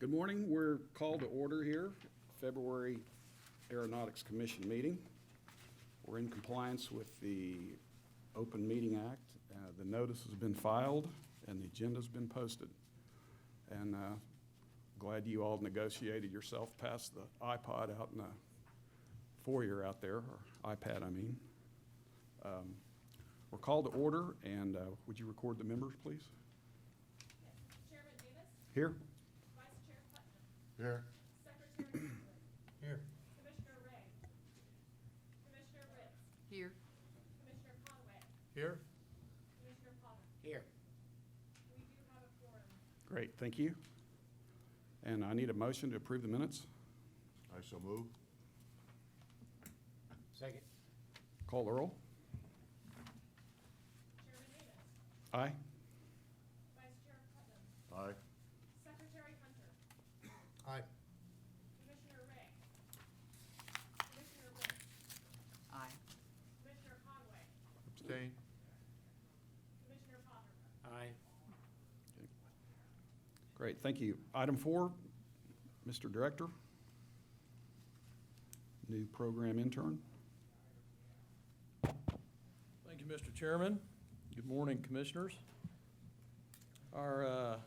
Good morning. We're called to order here, February Aeronautics Commission meeting. We're in compliance with the Open Meeting Act. The notice has been filed and the agenda's been posted. And glad you all negotiated yourself past the iPod out in the foyer out there, or iPad, I mean. We're called to order, and would you record the members, please? Yes. Chairman Davis? Here. Vice Chair Putnam? Here. Secretary Humphrey? Here. Commissioner Ray? Commissioner Ritz? Here. Commissioner Conway? Here. Commissioner Potter? Here. We do have a quorum. Great, thank you. And I need a motion to approve the minutes. I so move. Second. Call the roll. Chairman Davis? Aye. Vice Chair Putnam? Aye. Secretary Hunter? Aye. Commissioner Ray? Commissioner Ritz? Aye. Commissioner Conway? Abstain. Commissioner Potter? Aye. Great, thank you. Item 4, Mr. Director. New program intern. Thank you, Mr. Chairman. Good morning, Commissioners. Our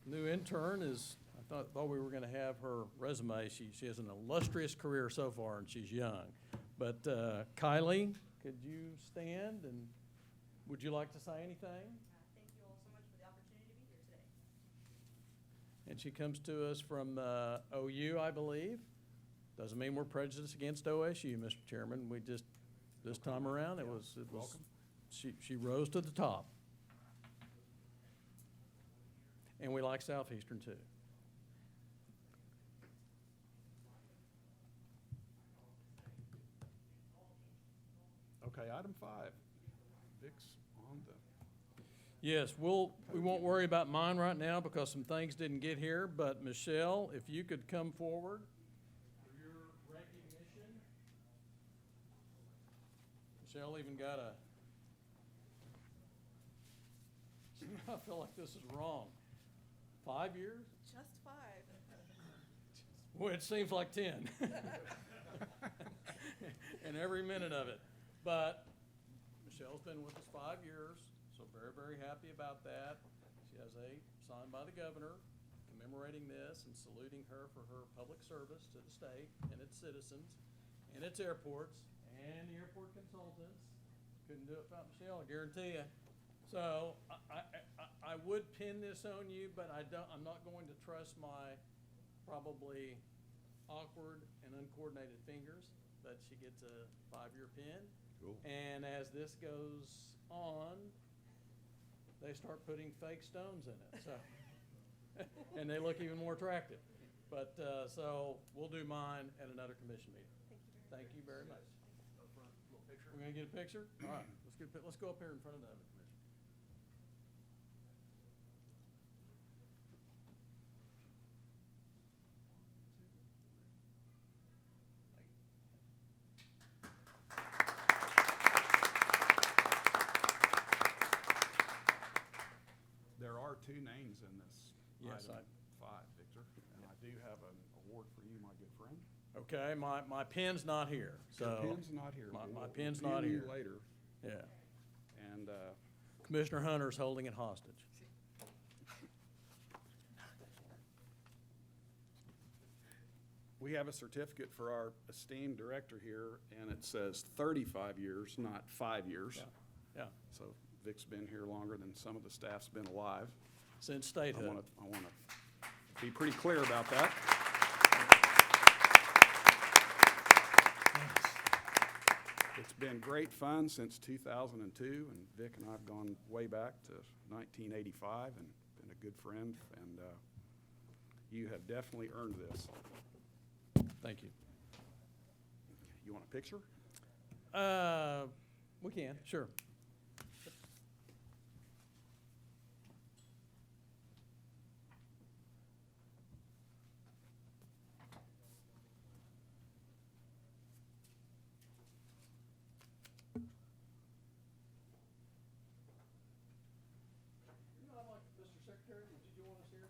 new intern is, I thought we were going to have her resume. She has an illustrious career so far, and she's young. But Kylie, could you stand, and would you like to say anything? Thank you all so much for the opportunity to be here today. And she comes to us from OU, I believe. Doesn't mean we're prejudiced against OSU, Mr. Chairman. We just, this time around, it was, Welcome. she rose to the top. And we like Southeastern too. Okay, item 5. Vic's on the. Yes, we won't worry about mine right now because some things didn't get here, but Michelle, if you could come forward for your recognition. Michelle even got a, I feel like this is wrong. 5 years? Just 5. Well, it seems like 10. And every minute of it. But Michelle's been with us 5 years, so very, very happy about that. She has a signed by the governor commemorating this and saluting her for her public service to the state and its citizens and its airports and the airport consultants. Couldn't do it without Michelle, I guarantee you. So I would pin this on you, but I'm not going to trust my probably awkward and uncoordinated fingers, but she gets a 5-year pin. Cool. And as this goes on, they start putting fake stones in it, so. And they look even more attractive. But, so we'll do mine at another commission meeting. Thank you very much. Thank you very much. We're gonna get a picture? All right, let's go up here in front of the other commission. There are 2 names in this. Yes, item 5, Victor, and I do have an award for you, my good friend. Okay, my pen's not here, so. Your pen's not here. My We'll pen's pin not you here. later, Yeah. and Commissioner Hunter's holding it hostage. we have a certificate for our esteemed director here, and it says 35 years, not 5 years. Yeah, So Vic's been here longer than some of the staff's been alive. since I statehood. want to be pretty clear about that. It's been great fun since 2002, and Vic and I have gone way back to 1985 and been a good friend, and you have definitely earned this. Thank you. You want a picture? We can, sure. Mr. Secretary, would you join us here?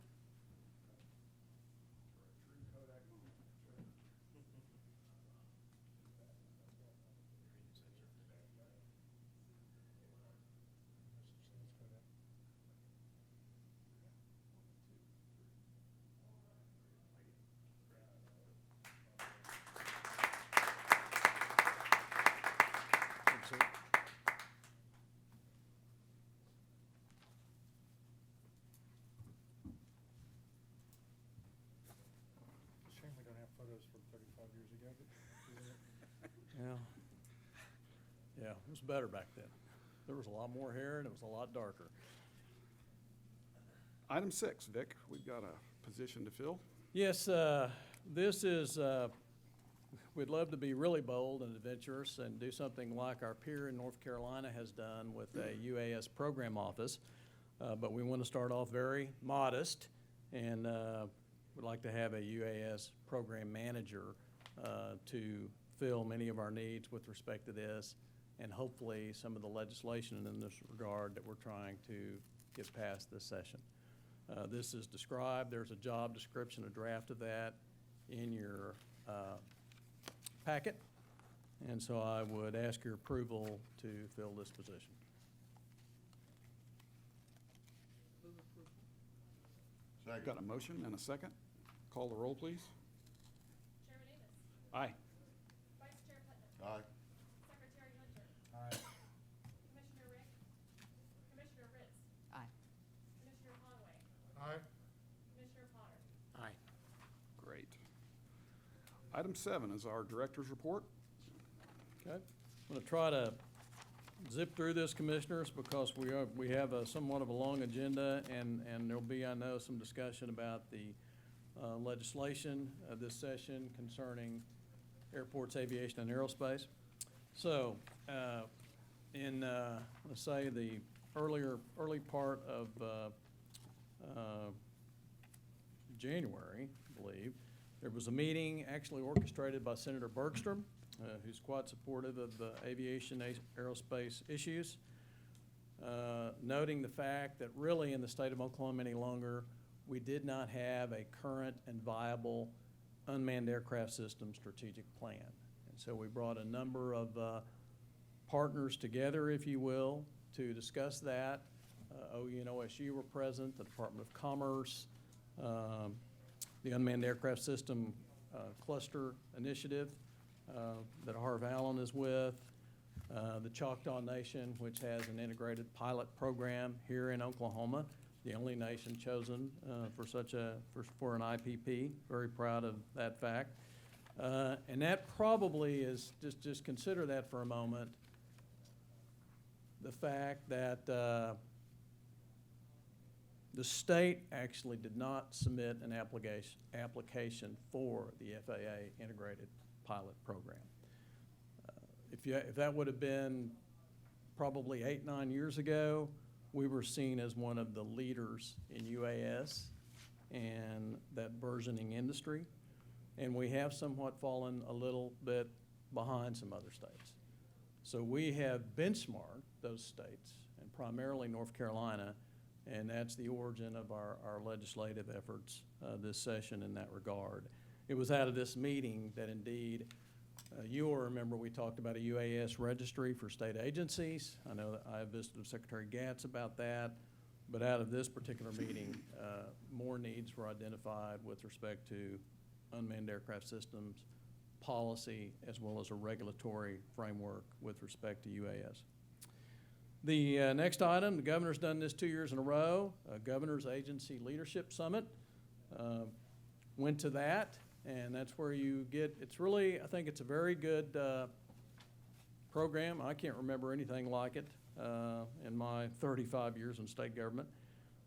was better back then. There was a lot more hair and it was a lot darker. Item 6, Vic, we've got a position to fill. Yes, this is, we'd love to be really bold and adventurous and do something like our peer in North Carolina has done with a UAS program office. But we want to start off very modest and would like to have a UAS program manager to fill many of our needs with respect to this, and hopefully some of the legislation in this regard that we're trying to get passed this session. This is described, there's a job description, a draft of that in your packet, and so I would ask your approval to fill this position. Second. Got a motion and a second. Call the roll, please. Chairman Amos. Aye. Vice Chair Putnam. Aye. Secretary Hunter. Aye. Commissioner Rick. Commissioner Ritz. Aye. Commissioner Conway. Aye. Commissioner Potter. Aye. Great. Item 7 is our director's report. Okay, I'm gonna try to zip through this, commissioners, because we have a somewhat of a long agenda, and there'll be, I know, some discussion about the legislation this session concerning airports, aviation, and aerospace. So, let's say the early part of January, I believe, there was a meeting actually orchestrated by Senator Bergstrom, who's quite supportive of aviation, aerospace issues, noting the fact that really in the state of Oklahoma any longer, we did not have a current and viable unmanned aircraft system strategic plan. And so we brought a number of partners together, if you will, to discuss that. OU and OSU were present, the Department of Commerce, the Unmanned Aircraft System Cluster Initiative that Harv Allen is with, the Choctaw Nation, which has an integrated pilot program here in Oklahoma, the only nation chosen for an IPP. Very proud of that fact. And that probably is, just consider that for a moment, the fact that the state actually did not submit an application for the FAA Integrated Pilot Program. If that would have been probably 8, 9 years ago, we were seen as one of the leaders in UAS and that burgeoning industry. And we have somewhat fallen a little bit behind some other states. So we have benchmarked those states, and primarily North Carolina, and that's the origin of our legislative efforts this session in that regard. It was out of this meeting that indeed, you will remember we talked about a UAS registry for state agencies. I know that I visited with Secretary Gatz about that, but out of this particular meeting, more needs were identified with respect to unmanned aircraft systems policy as well as a regulatory framework with respect to UAS. The next item, the governor's done this 2 years in a row, Governor's Agency Leadership Summit. Went to that, and that's where you get, it's really, I think it's a very good program. I can't remember anything like it in my 35 years in state government,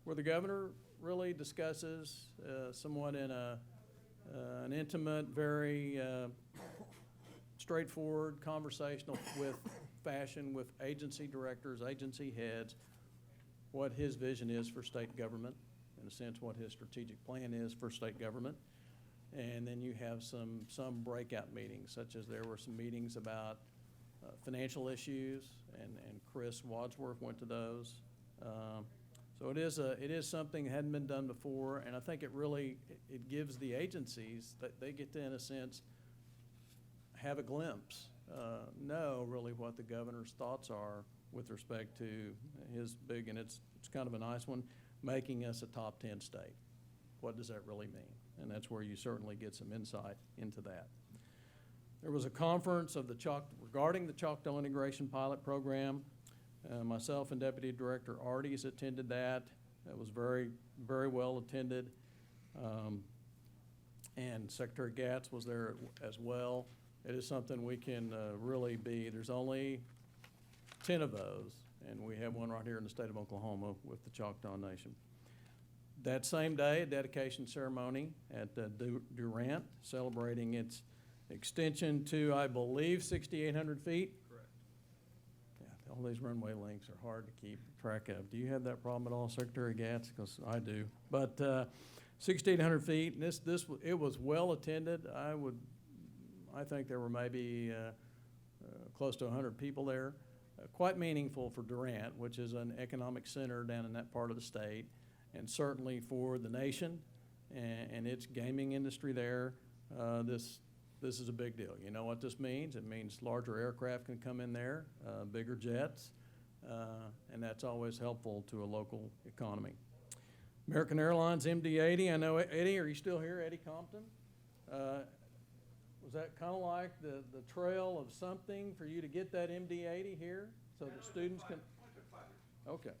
where the governor really discusses somewhat in an intimate, very straightforward, conversational fashion with agency directors, agency heads, what his vision is for state government, in a sense what his strategic plan is for state government. And then you have some breakout meetings, such as there were some meetings about financial issues, and Chris Wadsworth went to those. So it is something that hadn't been done before, and I think it gives the agencies that they get to, in a sense, have a glimpse, know really what the governor's thoughts are with respect to his big, and it's kind of a nice one, making us a top 10 state. What does that really mean? And that's where you certainly get some insight into that. There was a conference of regarding the Choctaw Integration Pilot Program. Myself and Deputy Director Arties attended that. It was very, very well attended. And Secretary Gatz was there as well. It is something we can really be. There's only 10 of those, and we have one right here in the state of Oklahoma with the Choctaw Nation. That same day, a dedication ceremony at Durant, celebrating its extension to, I believe, 6,800 feet. Correct. Yeah, all these runway links are hard to keep track of. Do you have that problem at all, Secretary Gatz? Because I do. But 6,800 feet, and it was well attended. I think there were maybe close to 100 people there. Quite meaningful for Durant, which is an economic center down in that part of the state, and certainly for the nation and its gaming industry there. This is a big deal. You know what this means? It means larger aircraft can come in there, bigger jets, and that's always helpful to a local economy. American Airlines MD-80, I know, Eddie, are you still here, Eddie Compton? Was that kind of like the trail of something for you to get that MD-80 here so that students can? Okay,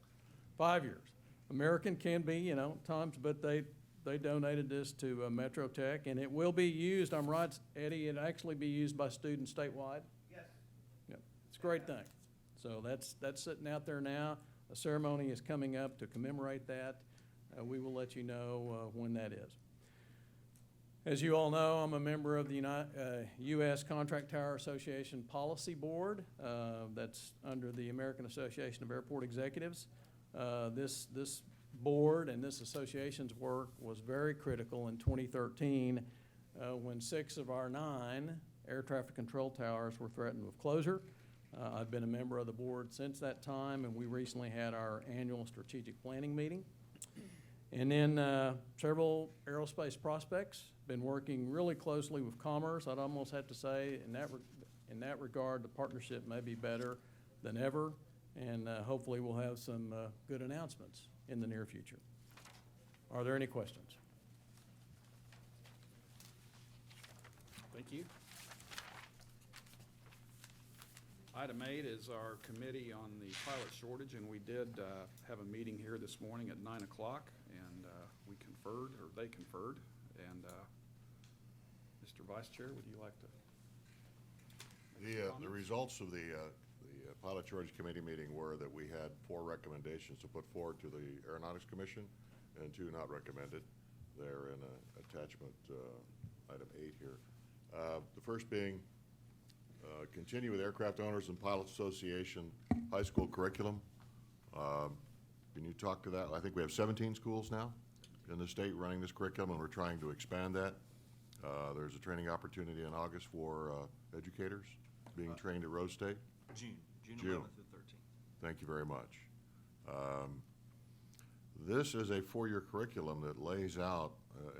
5 years. American can be, you know, times, but they donated this to Metro Tech, and it will be used, I'm right, Eddie, it'll actually be used by students statewide? Yes. Yep, it's a great thing. So that's sitting out there now. A ceremony is coming up to commemorate that. We will let you know when that is. As you all know, I'm a member of the U.S. Contract Tower Association Policy Board. That's under the American Association of Airport Executives. This board and this association's work was very critical in 2013 when 6 of our 9 air traffic control towers were threatened with closure. I've been a member of the board since that time, and we recently had our annual strategic planning meeting. And then several aerospace prospects, been working really closely with Commerce. I'd almost have to say in that regard, the partnership may be better than ever, and hopefully we'll have some good announcements in the near future. Are there any questions? Thank you. Item 8 is our committee on the pilot shortage, and we did have a meeting here this morning at 9 o'clock, and we conferred, or they conferred, and Mr. Vice Chair, would you like to? The results of the pilot shortage committee meeting were that we had 4 recommendations to put forward to the Aeronautics Commission and 2 not recommended. They're in attachment item 8 here. The first being continue with Aircraft Owners and Pilots Association high school curriculum. Can you talk to that? I think we have 17 schools now in the state running this curriculum, and we're trying to expand that. There's a training opportunity in August for educators being trained at Rose State. June June. 11th to 13th. Thank you very much. This is a 4-year curriculum that lays out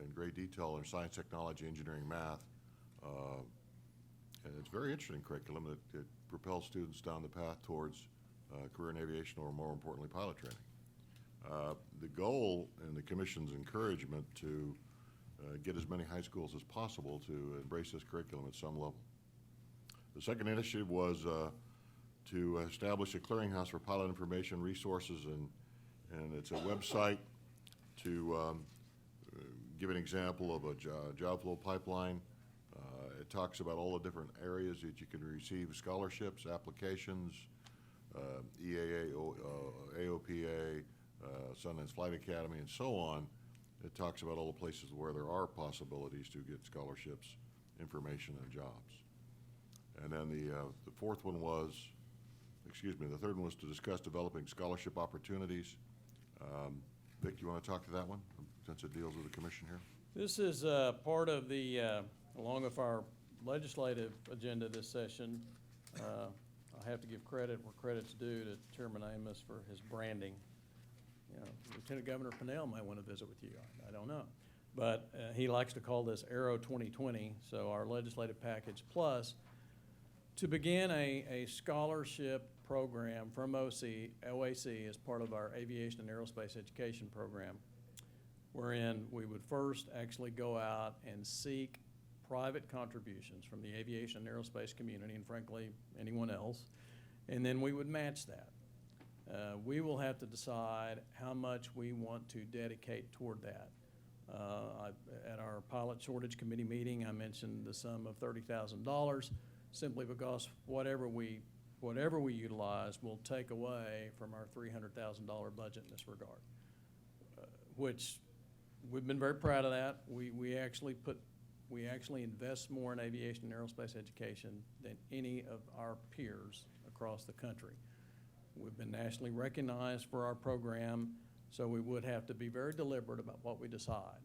in great detail in science, technology, engineering, math, and it's a very interesting curriculum that propels students down the path towards career in aviation, or more importantly, pilot training. The goal and the Commission's encouragement to get as many high schools as possible to embrace this curriculum at some level. The second initiative was to establish a clearinghouse for pilot information resources, and it's a website to give an example of a job flow pipeline. It talks about all the different areas that you can receive scholarships, applications, EAA, AOPA, Sundance Flight Academy, and so on. It talks about all the places where there are possibilities to get scholarships, information, and jobs. And then the fourth one was, the third one was to discuss developing scholarship opportunities. Vic, you want to talk to that one, since it deals with the commission here? This is part of the, along with our legislative agenda this session. I have to give credit where credit's due to Chairman Amos for his branding. You know, Lieutenant Governor Pennell might want to visit with you. I don't know. But he likes to call this Aero 2020, so our legislative package plus to begin a scholarship program from OAC as part of our aviation and aerospace education program, wherein we would first actually go out and seek private contributions from the aviation and aerospace community, and frankly, anyone else, and then we would match that. We will have to decide how much we want to dedicate toward that. At our pilot shortage committee meeting, I mentioned the sum of $30,000, simply because whatever we whatever we utilize will take away from our $300,000 budget in this regard, which we've been very proud of that. We actually invest more in aviation and aerospace education than any of our peers across the country. We've been nationally recognized for our program, so we would have to be very deliberate about what we decide.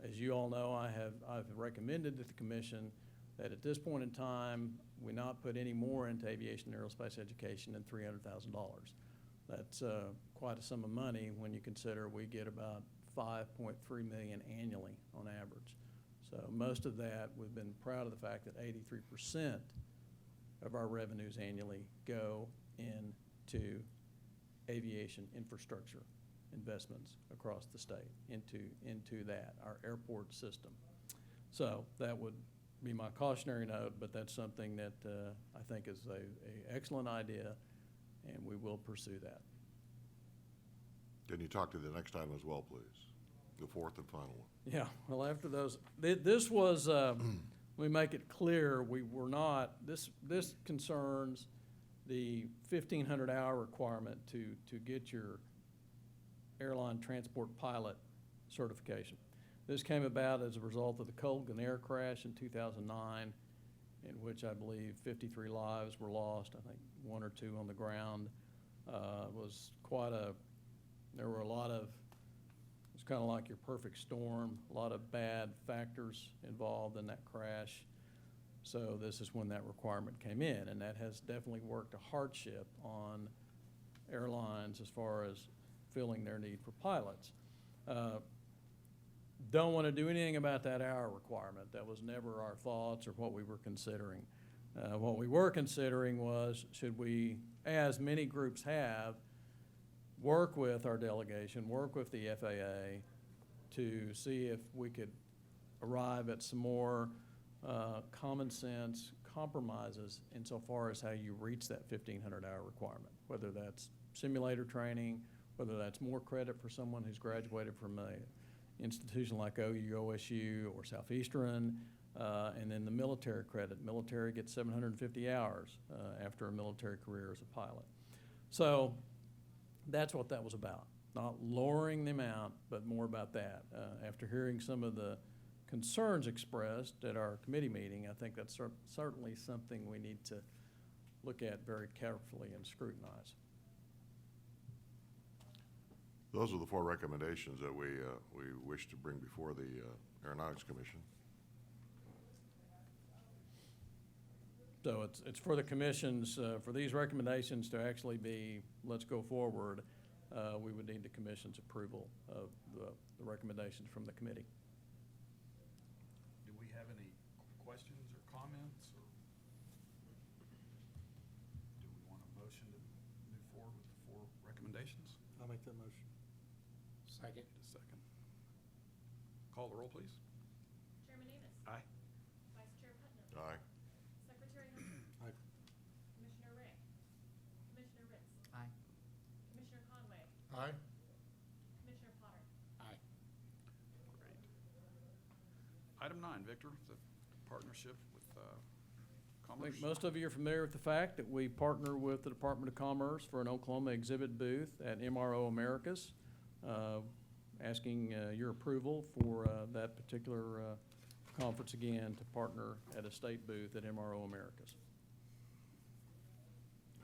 As you all know, I've recommended to the commission that at this point in time, we not put any more into aviation and aerospace education than $300,000. That's quite a sum of money when you consider we get about $5.3 million annually on average. So most of that, we've been proud of the fact that 83% of our revenues annually go into aviation infrastructure investments across the state, into that, our airport system. So that would be my cautionary note, but that's something that I think is a excellent idea, and we will pursue that. Can you talk to the next item as well, please? The fourth and final one. Yeah, well, after those, this was, let me make it clear, we were not, this concerns the 1,500-hour requirement to get your airline transport pilot certification. This came about as a result of the Colgan Air crash in 2009, in which I believe 53 lives were lost, I think 1 or 2 on the ground. There were a lot of, it's kind of like your perfect storm, a lot of bad factors involved in that crash. So this is when that requirement came in, and that has definitely worked a hardship on airlines as far as filling their need for pilots. Don't want to do anything about that hour requirement. That was never our thoughts or what we were considering. What we were considering was, should we, as many groups have, work with our delegation, work with the FAA to see if we could arrive at some more common sense compromises insofar as how you reach that 1,500-hour requirement, whether that's simulator training, whether that's more credit for someone who's graduated from an institution like OU, OSU, or Southeastern, and then the military credit. Military gets 750 hours after a military career as a pilot. So that's what that was about, not lowering the amount, but more about that. After hearing some of the concerns expressed at our committee meeting, I think that's certainly something we need to look at very carefully and scrutinize. Those are the 4 recommendations that we wish to bring before the Aeronautics Commission. So it's for the commissions, for these recommendations to actually be, let's go forward, we would need the commission's approval of the recommendations from the committee. Do we have any questions or comments, or do we want a motion to move forward with the 4 recommendations? I'll make that motion. Second. Just a second. Call the roll, please. Chairman Amos. Aye. Vice Chair Putnam. Aye. Secretary Hunter. Aye. Commissioner Rick. Commissioner Ritz. Aye. Commissioner Conway. Aye. Commissioner Potter. Aye. Great. Item 9, Victor, the partnership with I Commerce. think most of you are familiar with the fact that we partner with the Department of Commerce for an Oklahoma exhibit booth at MRO Americas. Asking your approval for that particular conference again to partner at a state booth at MRO Americas.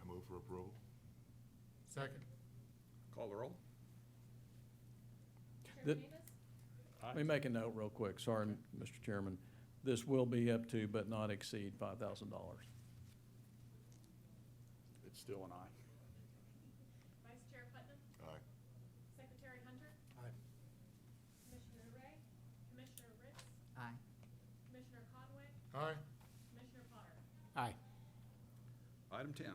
I move for approval. Second. Call the roll. Chairman Amos. Let me make a note real quick. Sorry, Mr. Chairman. This will be up to but not exceed $5,000. It's still an aye. Vice Chair Putnam. Aye. Secretary Hunter. Aye. Commissioner Ray. Commissioner Ritz. Aye. Commissioner Conway. Aye. Commissioner Potter. Aye. Item 10.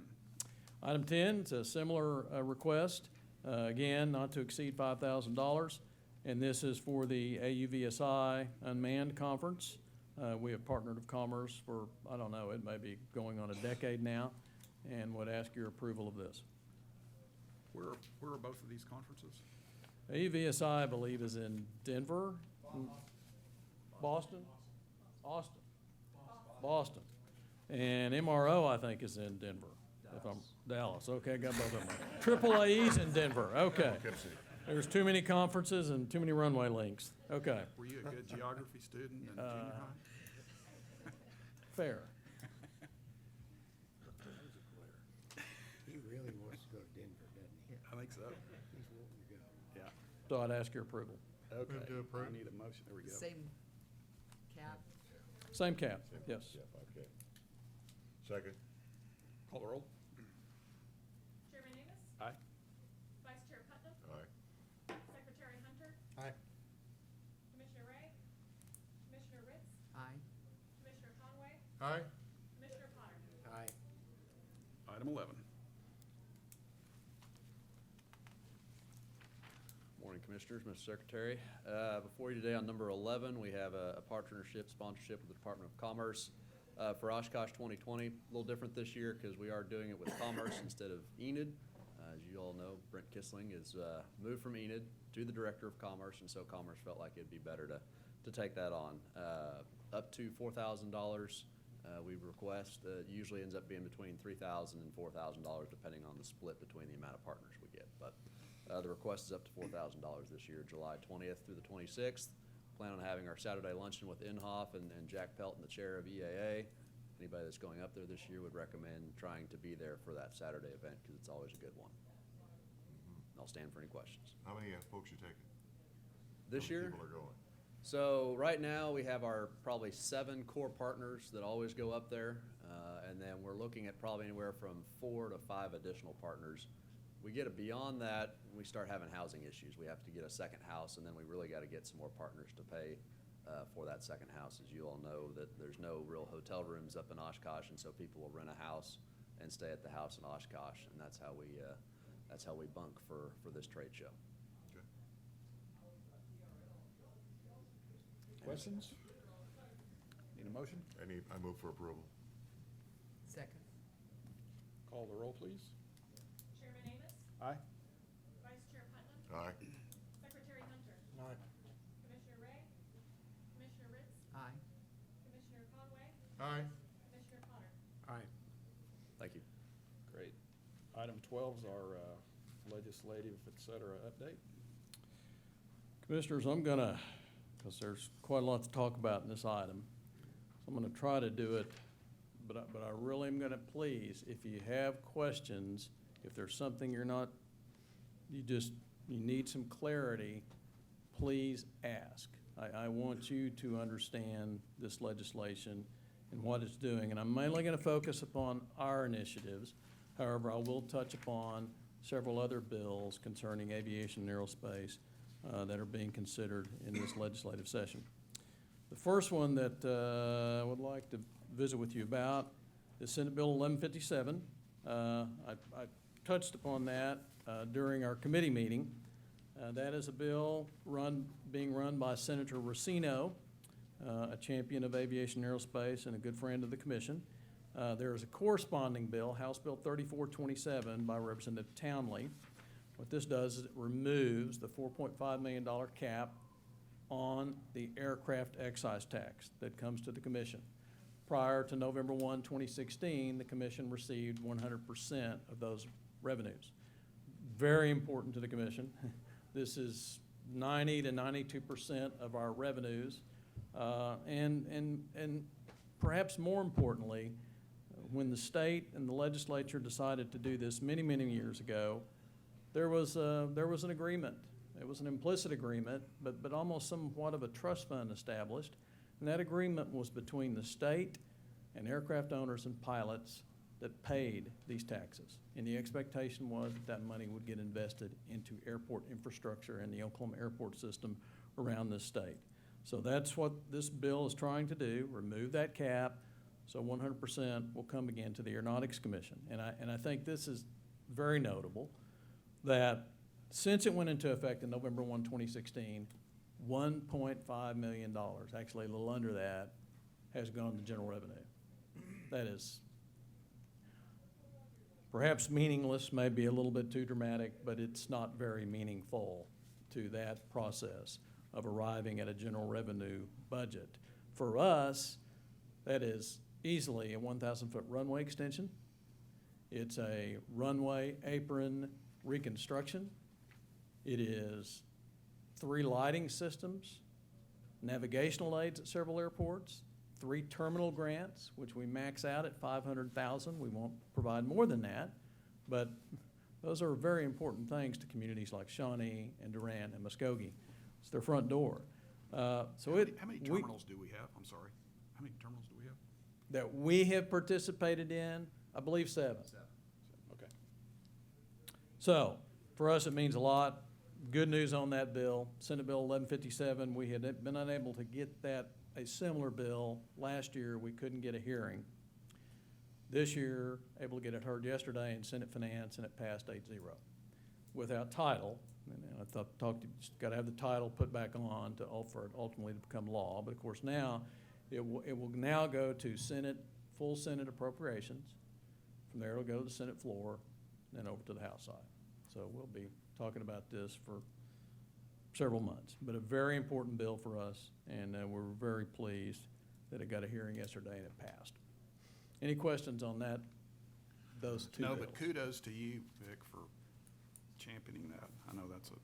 Item 10 is a similar request, again, not to exceed $5,000, and this is for the AUVSI Unmanned Conference. We have partnered with Commerce for, I don't know, it may be going on a decade now, and would ask your approval of this. Where are both of these conferences? AUVSI, I believe, is in Denver, Boston, Austin, Boston. And MRO, I think, is in Denver. If I'm Dallas, okay, got both of them. AAAE's in Denver, okay. There's too many conferences and too many runway links, okay, Were you a good geography student in junior high? fair. He really wants to go to Denver, doesn't he? I think so. He's wanting to go. Yeah. So I'd ask your approval. Okay. Move to approve. I need a motion. There we go. Same cap. Same cap, yes. Yeah, 5K. Second. Call the roll. Chairman Amos, Aye. Vice Chair Putnam, Aye. Secretary Hunter, Aye. Commissioner Ray, Commissioner Ritz, Aye. Commissioner Conway, Aye. Commissioner Potter. Aye. Item 11. Morning, Commissioners, Mr. Secretary. Before you today on number 11, we have a partnership, sponsorship with the Department of Commerce for Oshkosh 2020. A little different this year because we are doing it with Commerce instead of Enid. As you all know, Brent Kissling is moved from Enid to the Director of Commerce, and so Commerce felt like it'd be better to take that on. Up to $4,000 we request. Usually ends up being between $3,000 and $4,000 depending on the split between the amount of partners we get. But the request is up to $4,000 this year, July 20th through the 26th. Plan on having our Saturday luncheon with Inhofe and Jack Pelton, the chair of EAA. Anybody that's going up there this year would recommend trying to be there for that Saturday event because it's always a good one. I'll stand for any questions. How many folks you taking? This How many year? people are going? So right now, we have our probably 7 core partners that always go up there. And then we're looking at probably anywhere from 4 to 5 additional partners. We get it beyond that, we start having housing issues. We have to get a second house, and then we really got to get some more partners to pay for that second house. As you all know, that there's no real hotel rooms up in Oshkosh, and so people will rent a house and stay at the house in Oshkosh, and that's how we bunk for this trade show. Okay. Questions? Need a motion? I move for approval. Second. Call the roll, please. Chairman Amos, Aye. Vice Chair Putnam, Aye. Secretary Hunter, Aye. Commissioner Ray, Commissioner Ritz, Aye. Commissioner Conway, Aye. Commissioner Potter. Aye. Thank you. Great. Item 12 is our legislative, et cetera, update. Commissioners, I'm gonna, because there's quite a lot to talk about in this item, so I'm gonna try to do it, but I really am gonna please, if you have questions, if there's something you're not, you need some clarity, please ask. I want you to understand this legislation and what it's doing, and I'm mainly gonna focus upon our initiatives. However, I will touch upon several other bills concerning aviation and aerospace that are being considered in this legislative session. The first one that I would like to visit with you about is Senate Bill 1157. I touched upon that during our committee meeting. That is a bill being run by Senator Racino, a champion of aviation and aerospace and a good friend of the commission. There is a corresponding bill, House Bill 3427 by Representative Townley. What this does is it removes the $4.5 million cap on the aircraft excise tax that comes to the commission. Prior to November 1, 2016, the commission received 100% of those revenues. Very important to the commission. This is 90 to 92% of our revenues. And perhaps more importantly, when the state and the legislature decided to do this many, many years ago, there was an agreement. It was an implicit agreement, but almost somewhat of a trust fund established. And that agreement was between the state and aircraft owners and pilots that paid these taxes. And the expectation was that money would get invested into airport infrastructure and the Oklahoma airport system around this state. So that's what this bill is trying to do, remove that cap, so 100% will come again to the Aeronautics Commission. And I think this is very notable that since it went into effect in November 1, 2016, $1.5 million, actually a little under that, has gone to general revenue. That is perhaps meaningless, maybe a little bit too dramatic, but it's not very meaningful to that process of arriving at a general revenue budget. For us, that is easily a 1,000-foot runway extension. It's a runway apron reconstruction. It is 3 lighting systems, navigational aids at several airports, 3 terminal grants, which we max out at $500,000. We won't provide more than that, but those are very important things to communities like Shawnee and Durant and Muskogee. It's their front door. How many terminals do we have? I'm sorry. How many terminals do we have? That we have participated in, I believe 7. Okay. So, for us, it means a lot. Good news on that bill, Senate Bill 1157, we had been unable to get that, a similar bill. Last year, we couldn't get a hearing. This year, able to get it heard yesterday in Senate Finance, and it passed 8-0. Without title, and I talked, got to have the title put back on for it ultimately to become law. But of course now, it will now go to Senate, full Senate appropriations. From there, it'll go to the Senate floor, then over to the House side. So we'll be talking about this for several months, but a very important bill for us, and we're very pleased that it got a hearing yesterday and it passed. Any questions on that, those 2 bills? No, but kudos to you, Vic, for championing that. I know that's a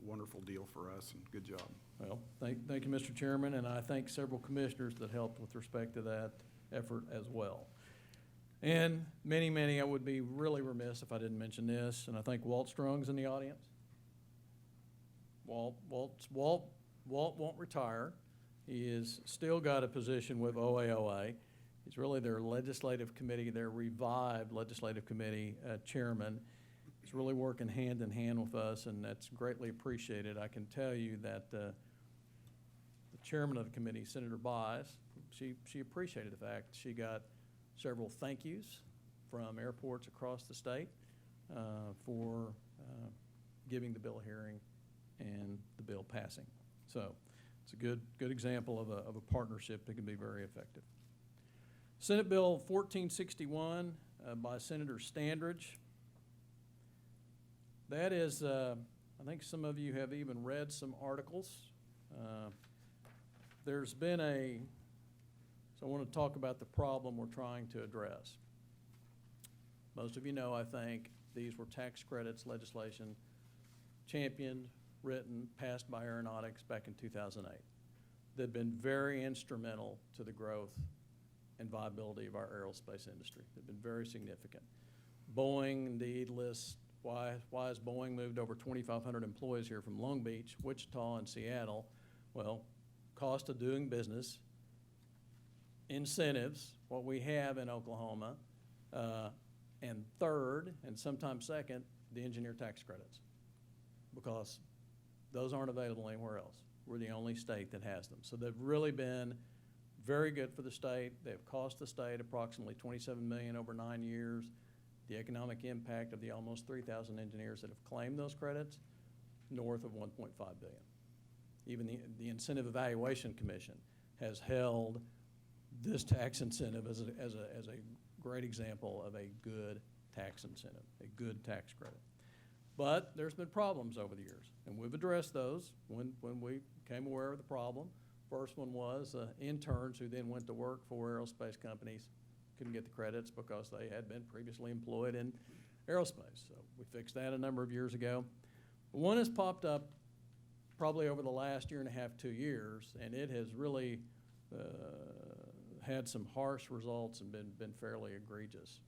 wonderful deal for us, and good job. Well, thank you, Mr. Chairman, and I thank several commissioners that helped with respect to that effort as well. And many, I would be really remiss if I didn't mention this, and I think Walt Strong's in the audience. Walt won't retire. He is still got a position with OAOA. He's really their legislative committee, their revived legislative committee chairman. He's really working hand in hand with us, and that's greatly appreciated. I can tell you that the chairman of the committee, Senator Bies, she appreciated the fact she got several thank yous from airports across the state for giving the bill a hearing and the bill passing. So it's a good example of a partnership that can be very effective. Senate Bill 1461 by Senator Standridge. That is, I think some of you have even read some articles. There's been so I want to talk about the problem we're trying to address. Most of you know, I think, these were tax credits legislation championed, written, passed by Aeronautics back in 2008. They've been very instrumental to the growth and viability of our aerospace industry. They've been very significant. Boeing indeed lists why has Boeing moved over 2,500 employees here from Long Beach, Wichita, and Seattle? Well, cost of doing business, incentives, what we have in Oklahoma, and third, and sometimes second, the engineer tax credits, because those aren't available anywhere else. We're the only state that has them. So they've really been very good for the state. They've cost the state approximately $27 million over 9 years. The economic impact of the almost 3,000 engineers that have claimed those credits, north of $1.5 billion. Even the Incentive Evaluation Commission has held this tax incentive as a great example of a good tax incentive, a good tax credit. But there's been problems over the years, and we've addressed those when we became aware of the problem. First one was interns who then went to work for aerospace companies couldn't get the credits because they had been previously employed in aerospace. So we fixed that a number of years ago. One has popped up probably over the last 1.5 years, 2 years, and it has really had some harsh results and been fairly egregious.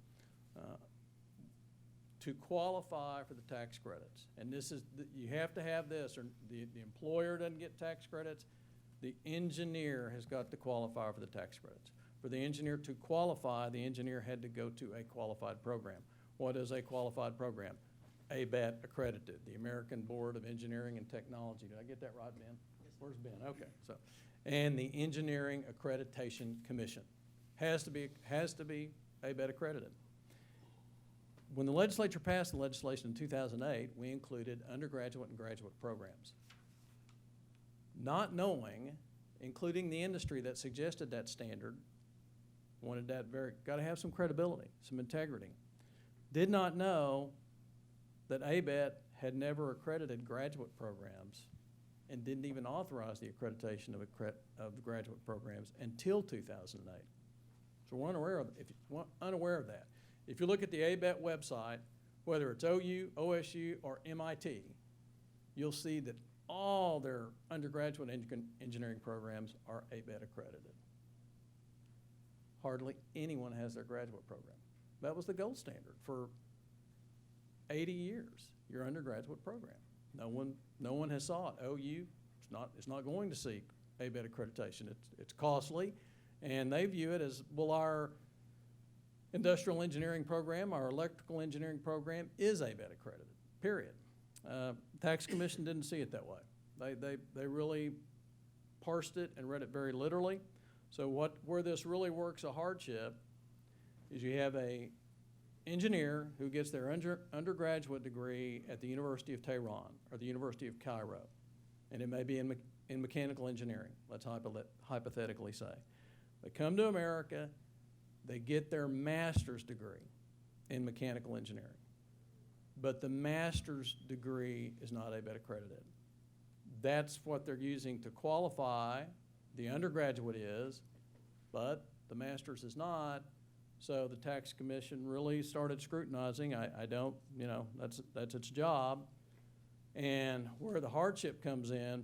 To qualify for the tax credits, and this is, you have to have this, or the employer doesn't get tax credits, the engineer has got to qualify for the tax credits. For the engineer to qualify, the engineer had to go to a qualified program. What is a qualified program? ABET accredited, the American Board of Engineering and Technology. Did I get that right, Ben? Yes. Where's Ben? Okay, so, and the Engineering Accreditation Commission has to be ABET accredited. When the legislature passed the legislation in 2008, we included undergraduate and graduate programs. Not knowing, including the industry that suggested that standard, wanted that got to have some credibility, some integrity. Did not know that ABET had never accredited graduate programs and didn't even authorize the accreditation of graduate programs until 2008. So we're unaware of that. If you look at the ABET website, whether it's OU, OSU, or MIT, you'll see that all their undergraduate engineering programs are ABET accredited. Hardly anyone has their graduate program. That was the gold standard for 80 years, your undergraduate program. No one has sought OU. It's not going to seek ABET accreditation. It's costly, and they view it as, well, our industrial engineering program, our electrical engineering program is ABET accredited, period. Tax Commission didn't see it that way. They really parsed it and read it very literally. So where this really works a hardship is you have a engineer who gets their undergraduate degree at the University of Tehran or the University of Cairo, and it may be in mechanical engineering, let's hypothetically say. They come to America, they get their master's degree in mechanical engineering, but the master's degree is not ABET accredited. That's what they're using to qualify. The undergraduate is, but the master's is not. So the Tax Commission really started scrutinizing. I don't, that's its job. And where the hardship comes in,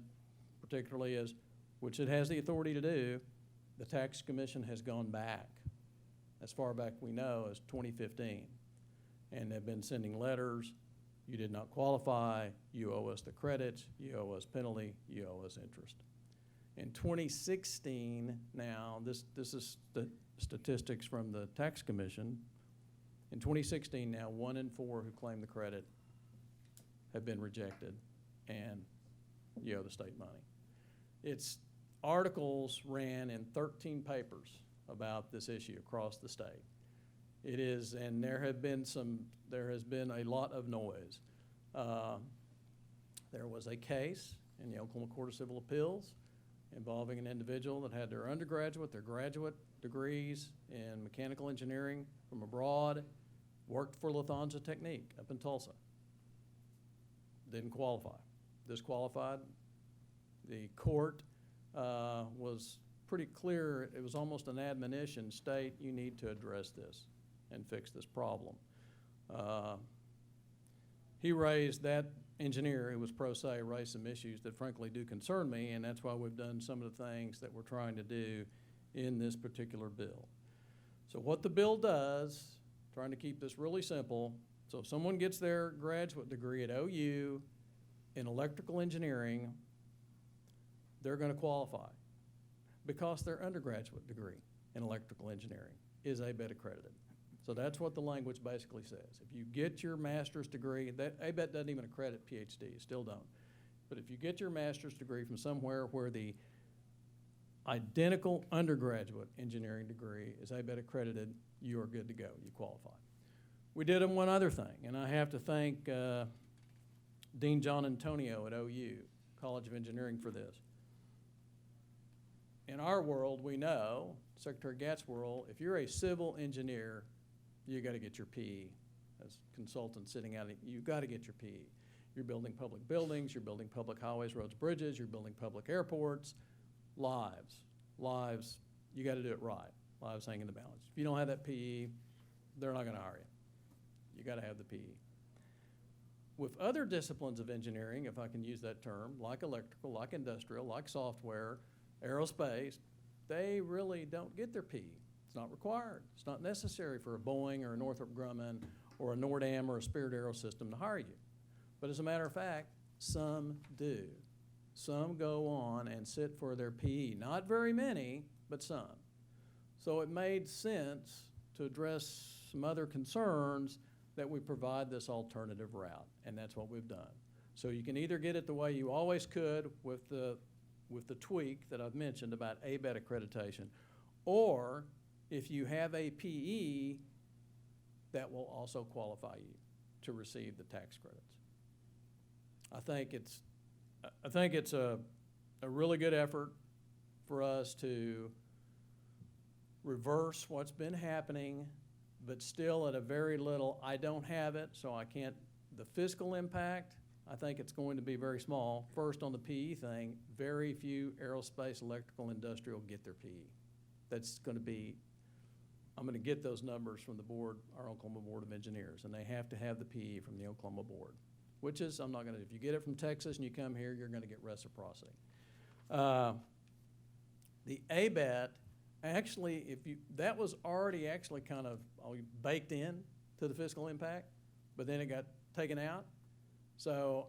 particularly is, which it has the authority to do, the Tax Commission has gone back, as far back we know as 2015. And they've been sending letters. You did not qualify. You owe us the credits. You owe us penalty. You owe us interest. In 2016 now, this is the statistics from the Tax Commission. In 2016 now, 1 in 4 who claim the credit have been rejected, and you owe the state money. Its articles ran in 13 papers about this issue across the state. It is, and there has been a lot of noise. There was a case in the Oklahoma Court of Civil Appeals involving an individual that had their undergraduate, their graduate degrees in mechanical engineering from abroad, worked for Lufthansa Technique up in Tulsa. Didn't qualify. Disqualified. The court was pretty clear. It was almost an admonition, state, you need to address this and fix this problem. That engineer who was pro se raised some issues that frankly do concern me, and that's why we've done some of the things that we're trying to do in this particular bill. So what the bill does, trying to keep this really simple, so if someone gets their graduate degree at OU in electrical engineering, they're going to qualify because their undergraduate degree in electrical engineering is ABET accredited. So that's what the language basically says. If you get your master's degree, that ABET doesn't even accredit PhDs, still don't. But if you get your master's degree from somewhere where the identical undergraduate engineering degree is ABET accredited, you are good to go, you qualify. We did one other thing, and I have to thank Dean John Antonio at OU, College of Engineering, for this. In our world, we know, Secretary Gatt's world, if you're a civil engineer, you got to get your PE. As consultants sitting out, you got to get your PE. You're building public buildings, you're building public highways, roads, bridges, you're building public airports, lives, you got to do it right. Lives hang in the balance. If you don't have that PE, they're not going to hire you. You got to have the PE. With other disciplines of engineering, if I can use that term, like electrical, like industrial, like software, aerospace, they really don't get their PE. It's not required. It's not necessary for a Boeing or a Northrop Grumman or a NORDAM or a Spirit Aerosystem to hire you. But as a matter of fact, some do. Some go on and sit for their PE. Not very many, but some. So it made sense to address some other concerns that we provide this alternative route, and that's what we've done. So you can either get it the way you always could with the tweak that I've mentioned about ABET accreditation, or if you have a PE, that will also qualify you to receive the tax credits. I think it's a really good effort for us to reverse what's been happening, but still at a very little, I don't have it, so I can't, the fiscal impact, I think it's going to be very small. First, on the PE thing, very few aerospace, electrical, industrial get their PE. That's going to be I'm gonna get those numbers from the board, our Oklahoma Board of Engineers, and they have to have the PE from the Oklahoma Board, which is, I'm not gonna, if you get it from Texas and you come here, you're gonna get reciprocity. The ABAT, actually, that was already actually kind of baked in to the fiscal impact, but then it got taken out. So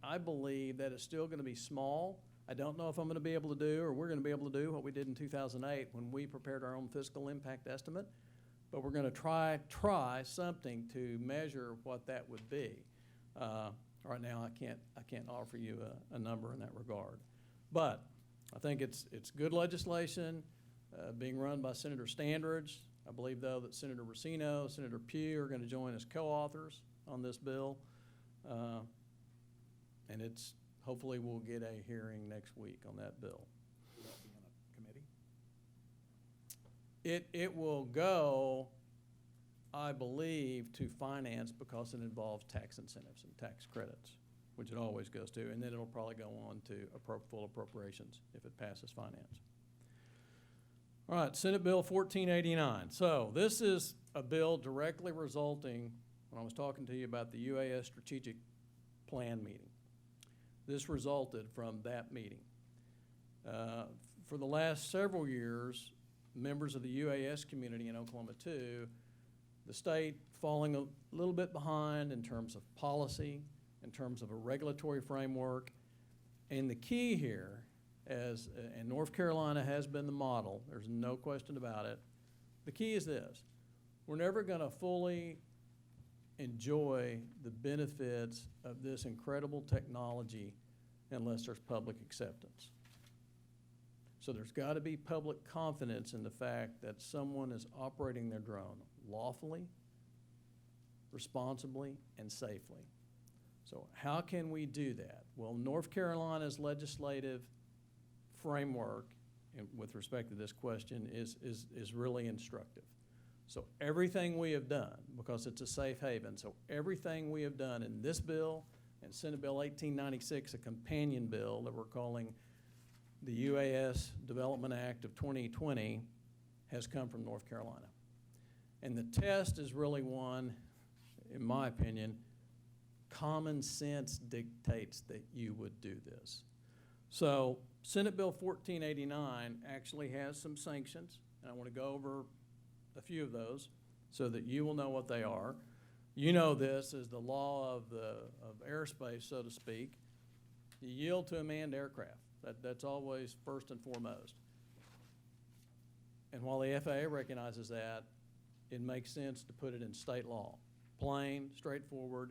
I believe that it's still gonna be small. I don't know if I'm gonna be able to do, or we're gonna be able to do what we did in 2008 when we prepared our own fiscal impact estimate, but we're gonna try something to measure what that would be. Right now, I can't offer you a number in that regard. But I think it's good legislation, being run by Senator Standridge. I believe, though, that Senator Racino, Senator Pugh are gonna join as co-authors on this bill. And hopefully we'll get a hearing next week on that bill. Will that be on a committee? It will go, I believe, to finance because it involves tax incentives and tax credits, which it always goes to, and then it'll probably go on to full appropriations if it passes finance. All right, Senate Bill 1489. So this is a bill directly resulting, when I was talking to you about the UAS strategic plan meeting. This resulted from that meeting. For the last several years, members of the UAS community in Oklahoma too, the state falling a little bit behind in terms of policy, in terms of a regulatory framework. And the key here, and North Carolina has been the model, there's no question about it, the key is this: we're never gonna fully enjoy the benefits of this incredible technology unless there's public acceptance. So there's gotta be public confidence in the fact that someone is operating their drone lawfully, responsibly, and safely. So how can we do that? Well, North Carolina's legislative framework with respect to this question is really instructive. So everything we have done, because it's a safe haven, so everything we have done in this bill and Senate Bill 1896, a companion bill that we're calling the UAS Development Act of 2020, has come from North Carolina. And the test is really one, in my opinion, common sense dictates that you would do this. So Senate Bill 1489 actually has some sanctions, and I want to go over a few of those so that you will know what they are. You know this is the law of airspace, so to speak. You yield to a manned aircraft. That's always first and foremost. And while the FAA recognizes that, it makes sense to put it in state law. Plain, straightforward,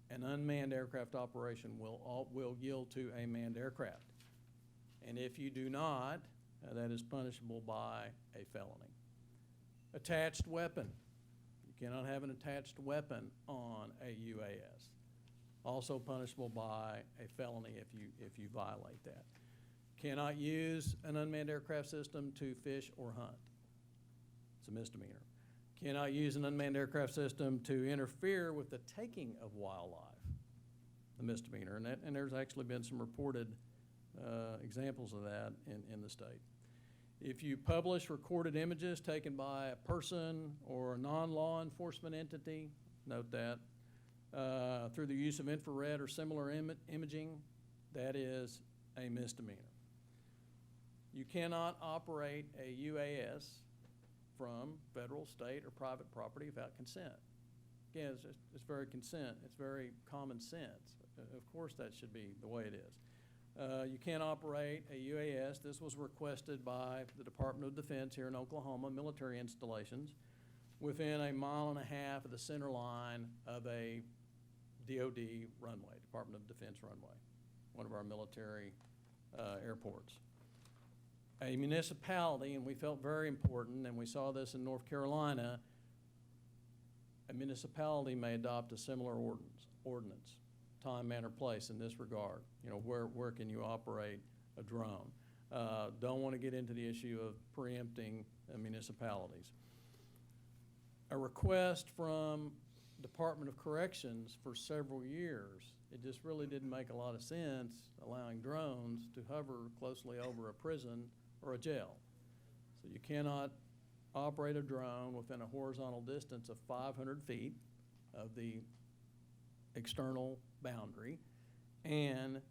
an unmanned aircraft operation will yield to a manned aircraft. And if you do not, that is punishable by a felony. Attached weapon. You cannot have an attached weapon on a UAS. Also punishable by a felony if you violate that. Cannot use an unmanned aircraft system to fish or hunt. It's a misdemeanor. Cannot use an unmanned aircraft system to interfere with the taking of wildlife. A misdemeanor, and there's actually been some reported examples of that in the state. If you publish recorded images taken by a person or a non-law enforcement entity, note that, through the use of infrared or similar imaging, that is a misdemeanor. You cannot operate a UAS from federal, state, or private property without consent. Again, it's very common sense. Of course that should be the way it is. You can't operate a UAS. This was requested by the Department of Defense here in Oklahoma, military installations, within 1.5 miles of the center line of a DOD runway, Department of Defense runway, one of our military airports. A municipality, and we felt very important, and we saw this in North Carolina, a municipality may adopt a similar ordinance, time, manner, place in this regard. You know, where can you operate a drone? Don't want to get into the issue of preempting municipalities. A request from Department of Corrections for several years, it just really didn't make a lot of sense allowing drones to hover closely over a prison or a jail. So you cannot operate a drone within a horizontal distance of 500 feet of the external boundary, and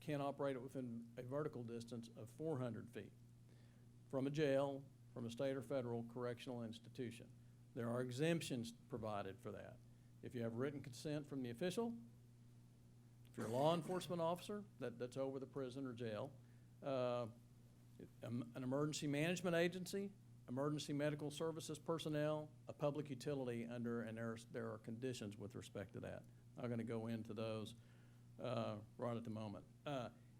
can operate it within a vertical distance of 400 feet from a jail, from a state or federal correctional institution. There are exemptions provided for that. If you have written consent from the official, if you're a law enforcement officer, that's over the prison or jail, an emergency management agency, emergency medical services personnel, a public utility under, and there are conditions with respect to that. I'm gonna go into those right at the moment.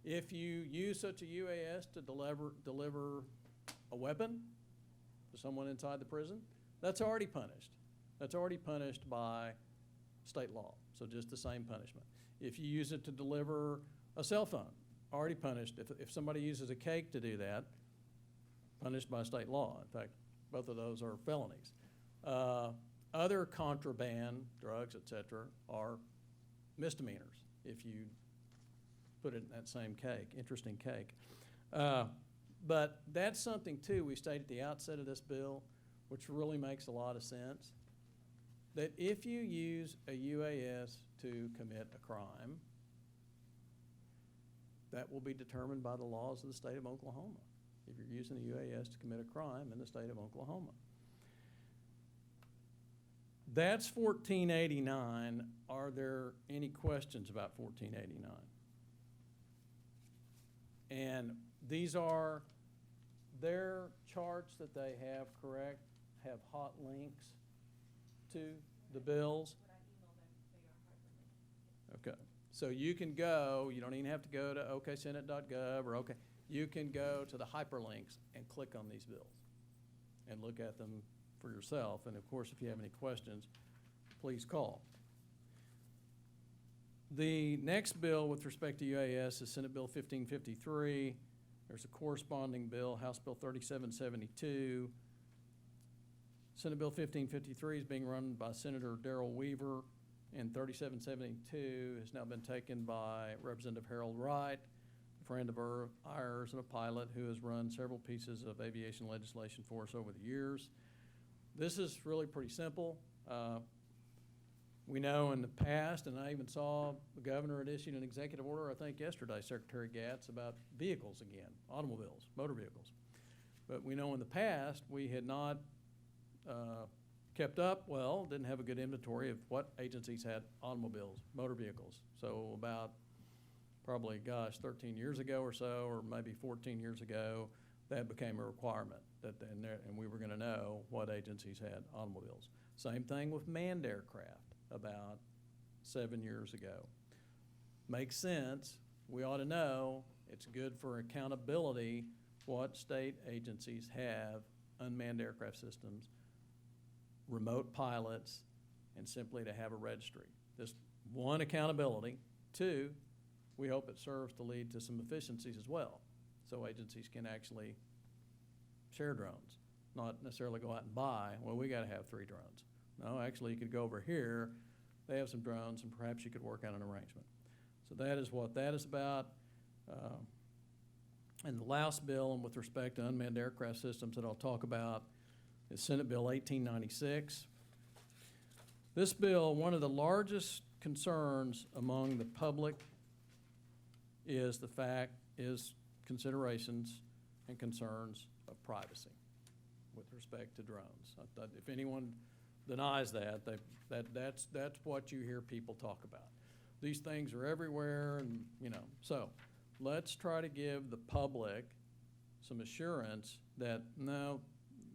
If you use such a UAS to deliver a weapon to someone inside the prison, that's already punished. That's already punished by state law, so just the same punishment. If you use it to deliver a cell phone, already punished. If somebody uses a cake to do that, punished by state law. In fact, both of those are felonies. Other contraband, drugs, et cetera, are misdemeanors if you put it in that same cake. Interesting cake. But that's something, too, we stated at the outset of this bill, which really makes a lot of sense, that if you use a UAS to commit a crime, that will be determined by the laws of the state of Oklahoma, if you're using a UAS to commit a crime in the state of Oklahoma. That's 1489. Are there any questions about 1489? And these are their charts that they have, correct, have hot links to the bills. When I email them, they are hyperlinked. Okay, so you can go, you don't even have to go to oksenate.gov or OK, you can go to the hyperlinks and click on these bills and look at them for yourself. And of course, if you have any questions, please call. The next bill with respect to UAS is Senate Bill 1553. There's a corresponding bill, House Bill 3772. Senate Bill 1553 is being run by Senator Darrell Weaver, and 3772 has now been taken by Representative Harold Wright, a friend of ours and a pilot who has run several pieces of aviation legislation for us over the years. This is really pretty simple. We know in the past, and I even saw the governor had issued an executive order, I think yesterday, Secretary Gatz, about vehicles again, automobiles, motor vehicles. But we know in the past, we had not kept up well, didn't have a good inventory of what agencies had automobiles, motor vehicles. So about probably, 13 years ago or so, or maybe 14 years ago, that became a requirement and we were gonna know what agencies had automobiles. Same thing with manned aircraft about 7 years ago. Makes sense. We ought to know. It's good for accountability what state agencies have unmanned aircraft systems, remote pilots, and simply to have a registry. This, one, accountability. Two, we hope it serves to lead to some efficiencies as well, so agencies can actually share drones, not necessarily go out and buy, well, we gotta have 3 drones. No, actually, you could go over here, they have some drones, and perhaps you could work out an arrangement. So that is what that is about. And the last bill, and with respect to unmanned aircraft systems that I'll talk about, is Senate Bill 1896. This bill, one of the largest concerns among the public is considerations and concerns of privacy with respect to drones. If anyone denies that, that's what you hear people talk about. These things are everywhere, and so let's try to give the public some assurance that no,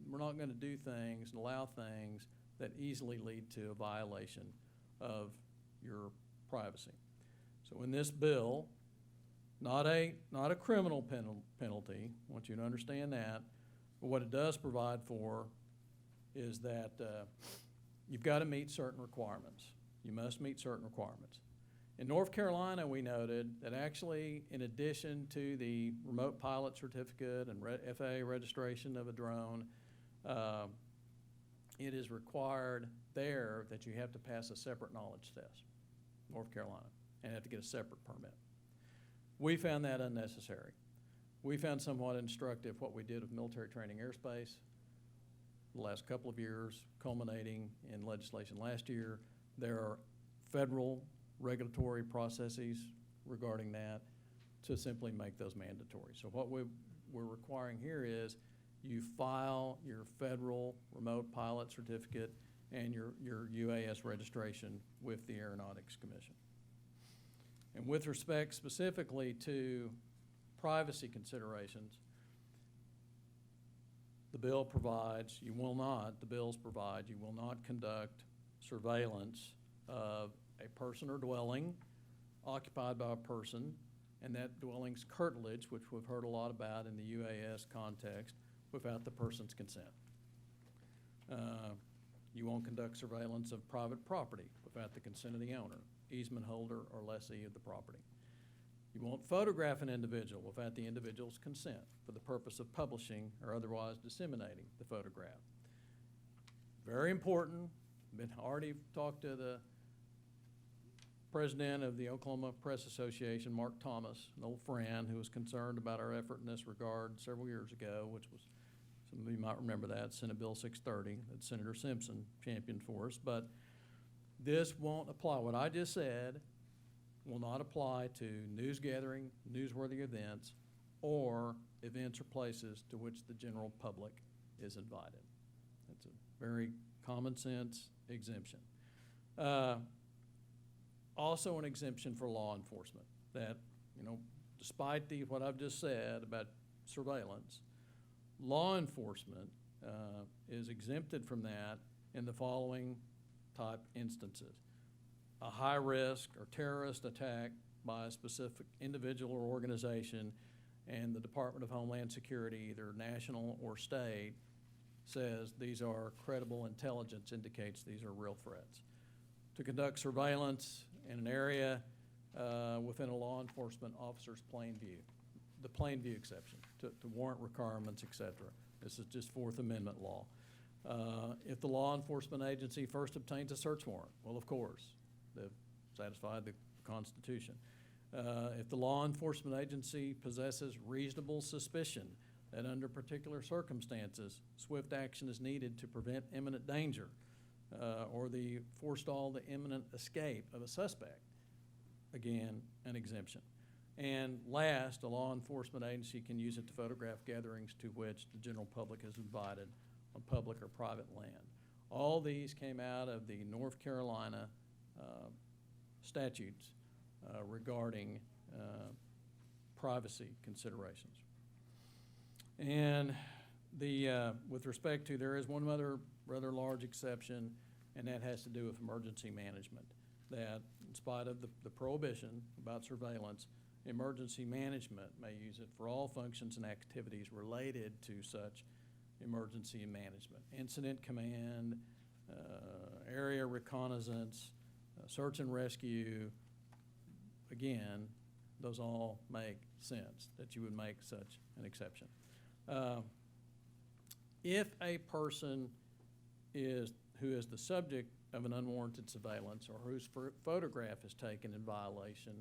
we're not going to do things and allow things that easily lead to a violation of your privacy. So in this bill, not a criminal penalty, I want you to understand that, but what it does provide for is that you've got to meet certain requirements. You must meet certain requirements. In North Carolina, we noted that actually, in addition to the remote pilot certificate and FAA registration of a drone, it is required there that you have to pass a separate knowledge test, North Carolina, and have to get a separate permit. We found that unnecessary. We found somewhat instructive what we did with military training airspace. the last couple of years, culminating in legislation last year. There are federal regulatory processes regarding that to simply make those mandatory. So what we're requiring here is you file your federal remote pilot certificate and your UAS registration with the Aeronautics Commission. And with respect specifically to privacy considerations, the bill provides, the bills provide, you will not conduct surveillance of a person or dwelling occupied by a person, and that dwelling's curtilage, which we've heard a lot about in the UAS context, without the person's consent. You won't conduct surveillance of private property without the consent of the owner, easement holder, or lessee of the property. You won't photograph an individual without the individual's consent for the purpose of publishing or otherwise disseminating the photograph. Very important. Already talked to the president of the Oklahoma Press Association, Mark Thomas, an old friend who was concerned about our effort in this regard several years ago, which was, some of you might remember that, Senate Bill 630 that Senator Simpson championed for us. But this won't apply. What I just said will not apply to news gathering, newsworthy events, or events or places to which the general public is invited. It's a very common sense exemption. Also an exemption for law enforcement that, despite what I've just said about surveillance, law enforcement is exempted from that in the following type instances. A high-risk or terrorist attack by a specific individual or organization, and the Department of Homeland Security, either national or state, says these are credible intelligence, indicates these are real threats. To conduct surveillance in an area within a law enforcement officer's plain view, the plain view exception, to warrant requirements, et cetera. This is just Fourth Amendment law. If the law enforcement agency first obtains a search warrant, well, of course, they've satisfied the Constitution. If the law enforcement agency possesses reasonable suspicion that under particular circumstances, swift action is needed to prevent imminent danger or forestall the imminent escape of a suspect, again, an exemption. And last, a law enforcement agency can use it to photograph gatherings to which the general public is invited on public or private land. All these came out of the North Carolina statutes regarding privacy considerations. And with respect to, there is one other rather large exception, and that has to do with emergency management. That in spite of the prohibition about surveillance, emergency management may use it for all functions and activities related to such emergency management. Incident command, area reconnaissance, search and rescue. Again, those all make sense that you would make such an exception. If a person who is the subject of an unwarranted surveillance or whose photograph is taken in violation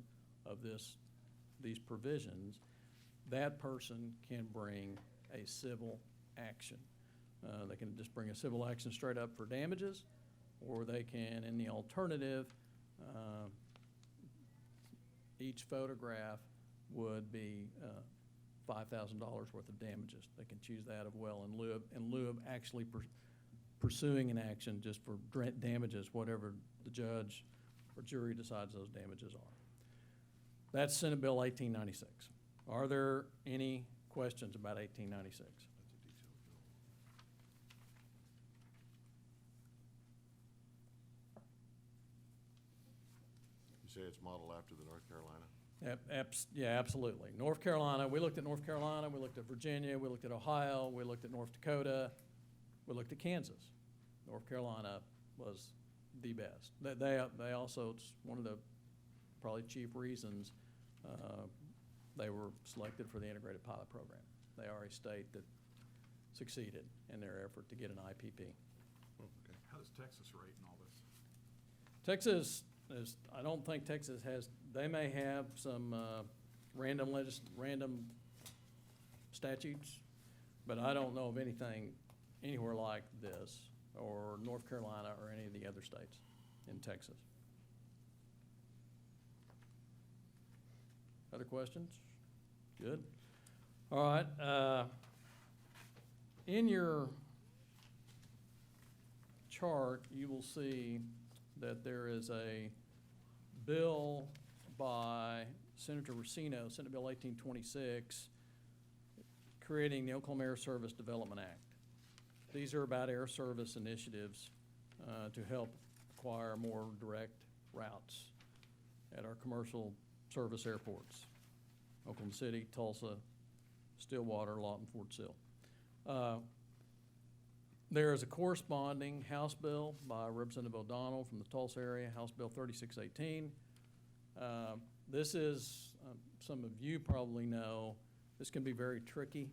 of these provisions, that person can bring a civil action. They can just bring a civil action straight up for damages, or they can, in the alternative, each photograph would be $5,000 worth of damages. They can choose that in lieu of actually pursuing an action just for damages, whatever the judge or jury decides those damages are. That's Senate Bill 1896. Are there any questions about 1896? You say it's modeled after the North Carolina? Yeah, absolutely. North Carolina, we looked at North Carolina, we looked at Virginia, we looked at Ohio, we looked at North Dakota, we looked at Kansas. North Carolina was the best. They also, it's one of the probably chief reasons they were selected for the integrated pilot program. They are a state that succeeded in their effort to get an IPP. Okay. How does Texas rate in all this? Texas I don't think Texas has, they may have some random statutes, but I don't know of anything anywhere like this, or North Carolina, or any of the other states in Texas. Other questions? Good. All right. In your chart, you will see that there is a bill by Senator Racino, Senate Bill 1826, creating the Oklahoma Air Service Development Act. These are about air service initiatives to help acquire more direct routes at our commercial service airports: Oklahoma City, Tulsa, Stillwater, Lawton, Fort Sill. There is a corresponding House bill by Representative O'Donnell from the Tulsa area, House Bill 3618. This is, some of you probably know, this can be very tricky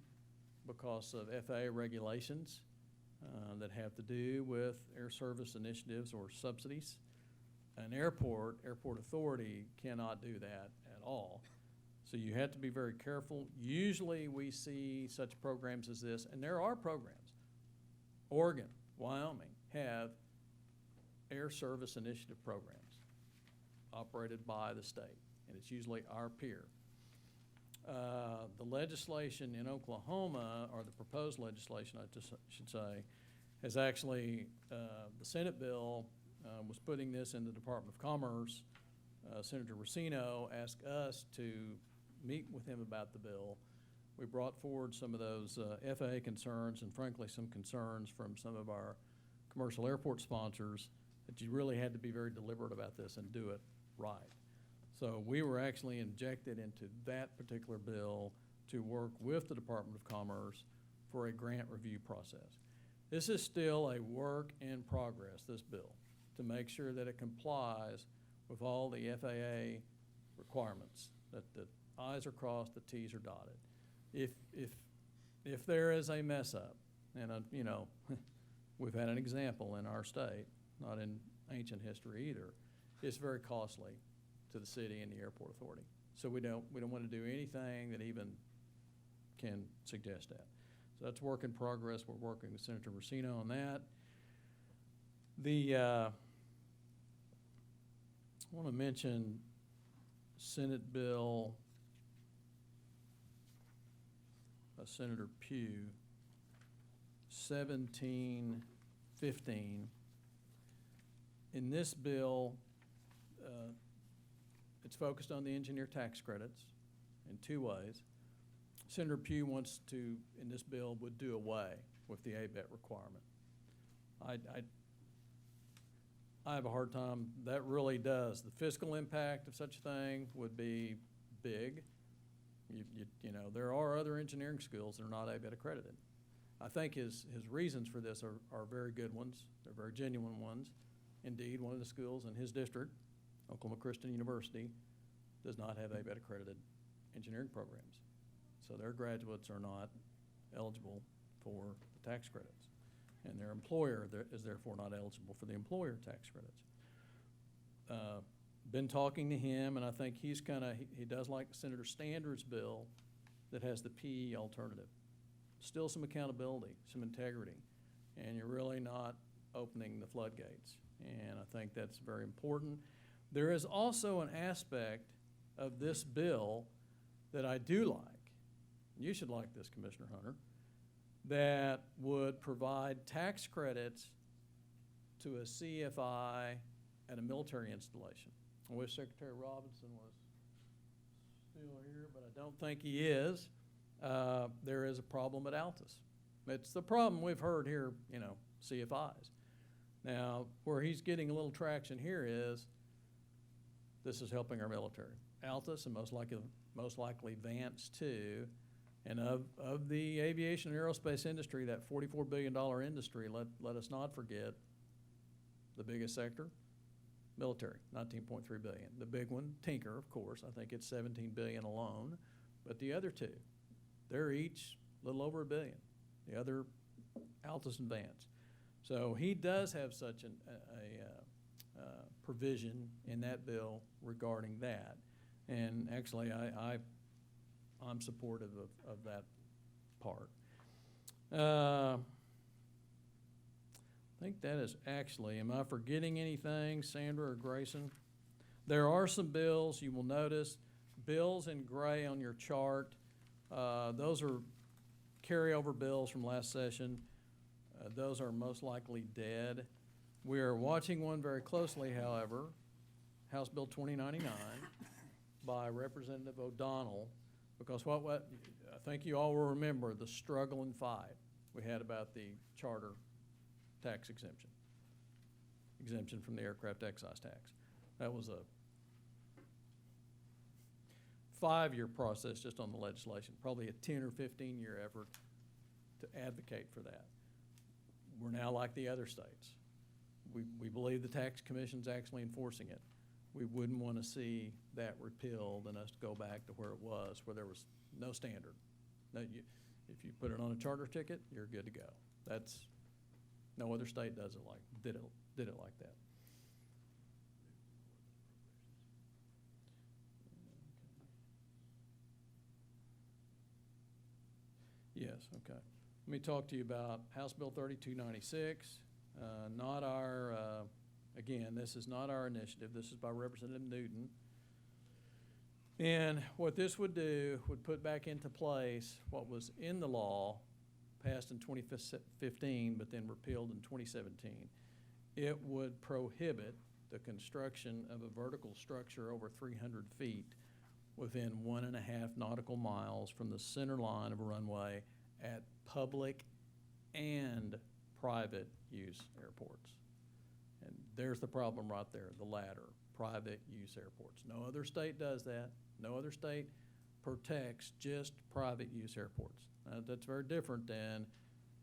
because of FAA regulations that have to do with air service initiatives or subsidies. An airport authority cannot do that at all. So you have to be very careful. Usually we see such programs as this, and there are programs. Oregon, Wyoming have air service initiative programs operated by the state, and it's usually our peer. The legislation in Oklahoma, or the proposed legislation, I just should say, has actually, the Senate bill was putting this in the Department of Commerce. Senator Racino asked us to meet with him about the bill. We brought forward some of those FAA concerns, and frankly some concerns from some of our commercial airport sponsors, that you really had to be very deliberate about this and do it right. So we were actually injected into that particular bill to work with the Department of Commerce for a grant review process. This is still a work in progress, this bill, to make sure that it complies with all the FAA requirements, that the I's are crossed, the T's are dotted. If there is a mess up, and you know, we've had an example in our state, not in ancient history either, it's very costly to the city and the airport authority. So we don't want to do anything that even can suggest that. So that's work in progress. We're working with Senator Racino on that. I want to mention Senate Bill Senator Pugh, 1715. In this bill, it's focused on the engineer tax credits in two ways. Senator Pugh wants to, in this bill, would do away with the ABET requirement. I have a hard time, that really does. The fiscal impact of such a thing would be big. You know, there are other engineering schools that are not ABET accredited. I think his reasons for this are very good ones. They're very genuine ones. Indeed, one of the schools in his district, Oklahoma Christian University, does not have ABET accredited engineering programs. So their graduates are not eligible for the tax credits. And their employer is therefore not eligible for the employer tax credits. Been talking to him, and I think he does like Senator Standard's bill that has the PE alternative. Still some accountability, some integrity, and you're really not opening the floodgates. And I think that's very important. There is also an aspect of this bill that I do like. You should like this, Commissioner Hunter, that would provide tax credits to a CFI at a military installation. I wish Secretary Robinson was still here, but I don't think he is. There is a problem at Altus. It's the problem we've heard here, you know, CFIs. Now, where he's getting a little traction here is this is helping our military. Altus, and most likely Vance too, and of the aviation and aerospace industry, that $44 billion industry, let us not forget the biggest sector, military, $19.3 billion. The big one, Tinker, of course, I think it's $17 billion alone, but the other two, they're each a little over $1 billion. The other, Altus and Vance. So he does have such a provision in that bill regarding that, and actually I'm supportive of that part. think that is actually, am I forgetting anything, Sandra or Grayson? There are some bills, you will notice, bills in gray on your chart. Those are carryover bills from last session. Those are most likely dead. We are watching one very closely, however, House Bill 2099 by Representative O'Donnell, because what I think you all will remember the struggle and fight we had about the charter tax exemption from the aircraft excise tax. That was a 5-year process just on the legislation, probably a 10 or 15-year effort to advocate for that. We're now like the other states. We believe the tax commission's actually enforcing it. We wouldn't want to see that repealed and us to go back to where it was, where there was no standard. No, if you put it on a charter ticket, you're good to go. That's, no other state does it like, did it like that. Yes, okay. Let me talk to you about House Bill 3296. Not our, again, this is not our initiative. This is by Representative Newton. And what this would do would put back into place what was in the law, passed in 2015, but then repealed in 2017. It would prohibit the construction of a vertical structure over 300 feet within 1.5 nautical miles from the center line of a runway at public and private use airports. And there's the problem right there, the latter, private use airports. No other state does that. No other state protects just private use airports. That's very different than,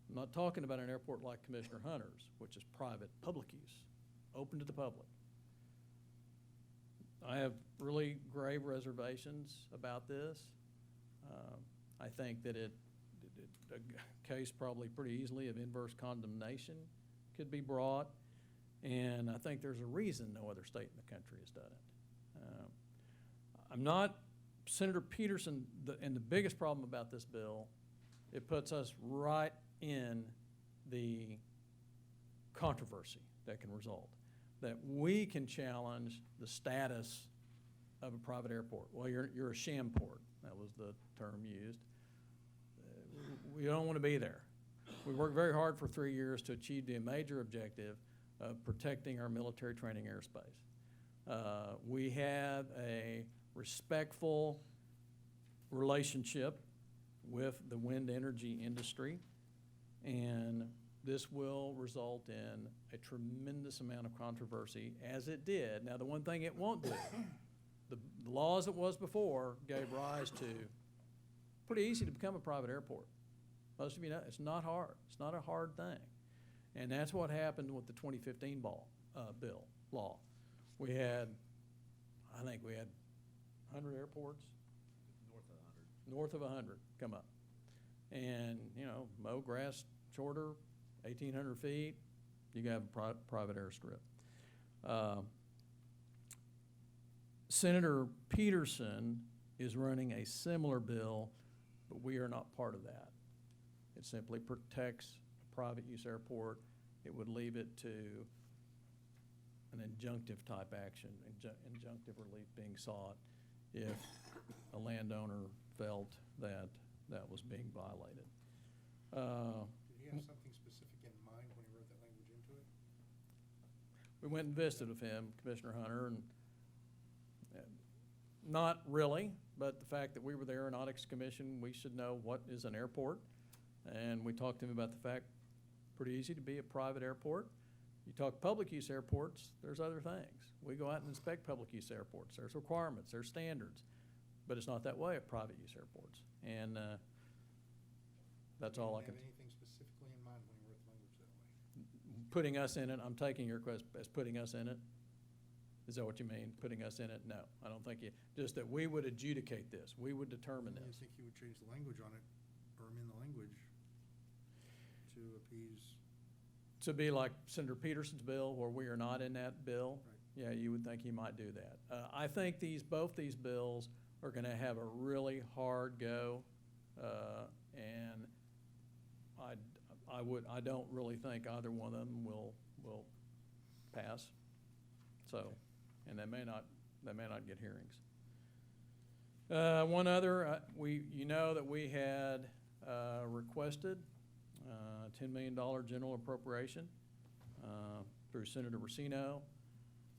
I'm not talking about an airport like Commissioner Hunter's, which is private, public use, open to the public. I have really grave reservations about this. I think that a case probably pretty easily of inverse condemnation could be brought, and I think there's a reason no other state in the country has done it. I'm not, Senator Peterson, and the biggest problem about this bill, it puts us right in the controversy that can result, that we can challenge the status of a private airport. Well, you're a sham port. That was the term used. We don't want to be there. We worked very hard for 3 years to achieve the major objective of protecting our military training airspace. We have a respectful relationship with the wind energy industry, and this will result in a tremendous amount of controversy, as it did. Now, the one thing it won't do, the law as it was before gave rise to pretty easy to become a private airport. Most of you know, it's not hard. It's not a hard thing. And that's what happened with the 2015 law. We had, I think we had 100 airports? North of 100 come up. And, you know, mow grass shorter, 1,800 feet, you can have a private airstrip. Senator Peterson is running a similar bill, but we are not part of that. It simply protects a private use airport. It would leave it to an injunctive type action, injunctive relief being sought if a landowner felt that that was being violated. Did he have something specific in mind when he wrote that language into it? We went and visited with him, Commissioner Hunter, and not really, but the fact that we were the Aeronautics Commission, we should know what is an airport. And we talked to him about the fact, pretty easy to be a private airport. You talk public use airports, there's other things. We go out and inspect public use airports. There's requirements, there's standards, but it's not that way at private use airports. And that's all I can. Did he have anything specifically in mind when he wrote the language that way? Putting us in it, I'm taking your request as putting us in it. Is that what you mean, putting us in it? No, I don't think you, just that we would adjudicate this. We would determine Do you this. think he would change the language on it, or amend the language to appease? To be like Senator Peterson's bill, where we are not in that bill, Right. yeah, you would think he might do that. I think both these bills are gonna have a really hard go, and I don't really think either one of them will pass. So, and they may not get hearings. One other, you know that we had requested $10 million general appropriation through Senator Racino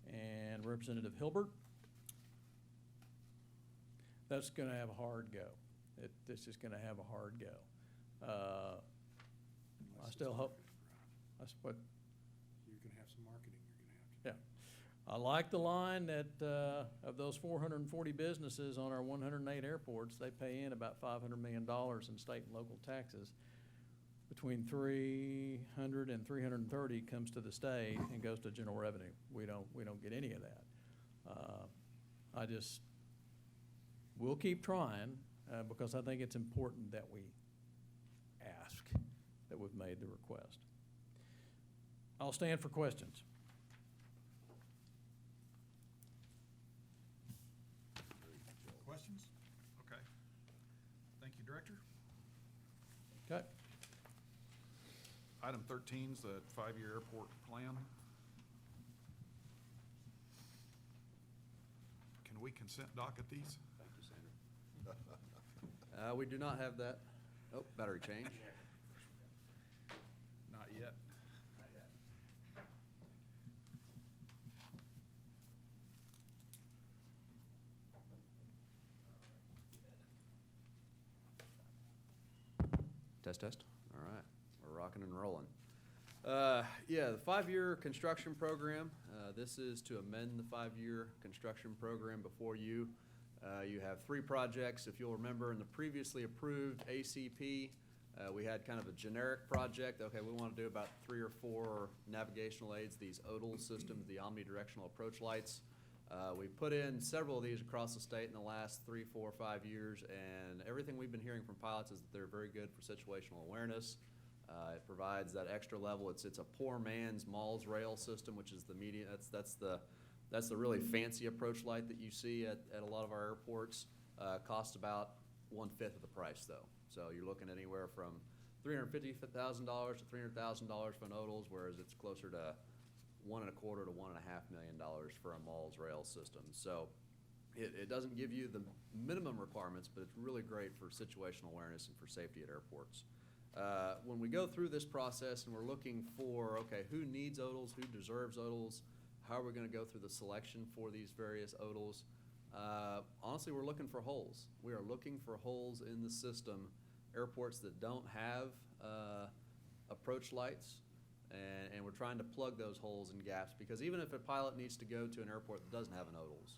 and Representative Hilbert. That's gonna have a hard go. This is gonna have a hard go. I still hope, that's what, You're gonna have some marketing you're gonna have to. yeah. I like the line that, of those 440 businesses on our 108 airports, they pay in about $500 million in state and local taxes. Between 300 and 330 comes to the state and goes to general revenue. We don't get any of that. We'll keep trying, because I think it's important that we ask, that we've made the request. I'll stand for questions. Questions? Okay. Thank you, Director. Okay. Item 13 is the 5-year airport plan. Can we consent docket these? Thank you, Sandra. We do not have that. Oh, battery change. Not yet. Test. All right, we're rocking and rolling. Yeah, the 5-year construction program, this is to amend the 5-year construction program before you. You have 3 projects. If you'll remember, in the previously approved ACP, we had kind of a generic project. Okay, we want to do about 3 or 4 navigational aids, these ODAL systems, the omnidirectional approach lights. We put in several of these across the state in the last 3, 4, 5 years, and everything we've been hearing from pilots is that they're very good for situational awareness. It provides that extra level. It's a poor man's MALS rail system, which is the median. That's the really fancy approach light that you see at a lot of our airports. Costs about 1/5 of the price though. So you're looking at anywhere from $350,000 to $300,000 for an ODALs, whereas it's closer to $1.25 to $1.5 million for a MALS rail system. So it doesn't give you the minimum requirements, but it's really great for situational awareness and for safety at airports. When we go through this process and we're looking for, okay, who needs ODALs, who deserves ODALs, how are we gonna go through the selection for these various ODALs? Honestly, we're looking for holes. We are looking for holes in the system, airports that don't have approach lights, and we're trying to plug those holes and gaps, because even if a pilot needs to go to an airport that doesn't have an ODALs,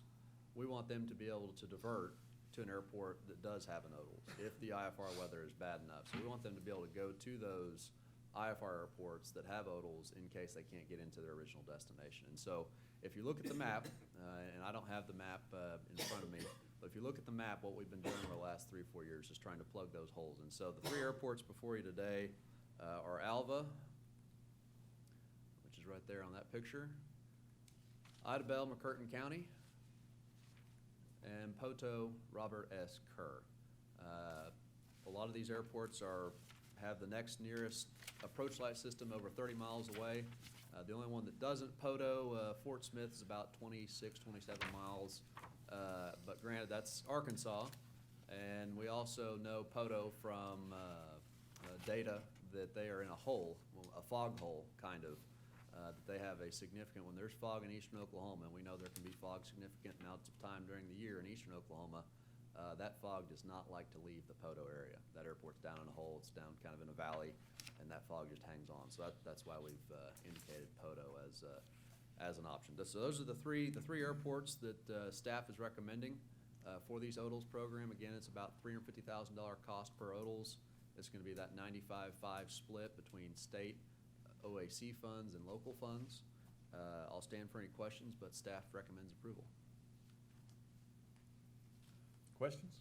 we want them to be able to divert to an airport that does have an ODALs if the IFR weather is bad enough. So we want them to be able to go to those IFR airports that have ODALs in case they can't get into their original destination. And so if you look at the map, and I don't have the map in front of me, but if you look at the map, what we've been doing over the last 3 or 4 years is trying to plug those holes. And so the 3 airports before you today are Alva, which is right there on that picture, Idabel, McCurtain County, and Poto, Robert S. Kerr. A lot of these airports have the next nearest approach light system over 30 miles away. The only one that doesn't, Poto, Fort Smith, is about 26, 27 miles. But granted, that's Arkansas. And we also know Poto from data that they are in a hole, a fog hole, kind of. That they have a significant, when there's fog in eastern Oklahoma, and we know there can be fog significant amounts of time during the year in eastern Oklahoma, that fog does not like to leave the Poto area. That airport's down in a hole, it's down kind of in a valley, and that fog just hangs on. So that's why we've indicated Poto as an option. So those are the three airports that staff is recommending for these ODALs program. Again, it's about $350,000 cost per ODALs. It's gonna be that 95-5 split between state OAC funds and local funds. I'll stand for any questions, but staff recommends approval. Questions?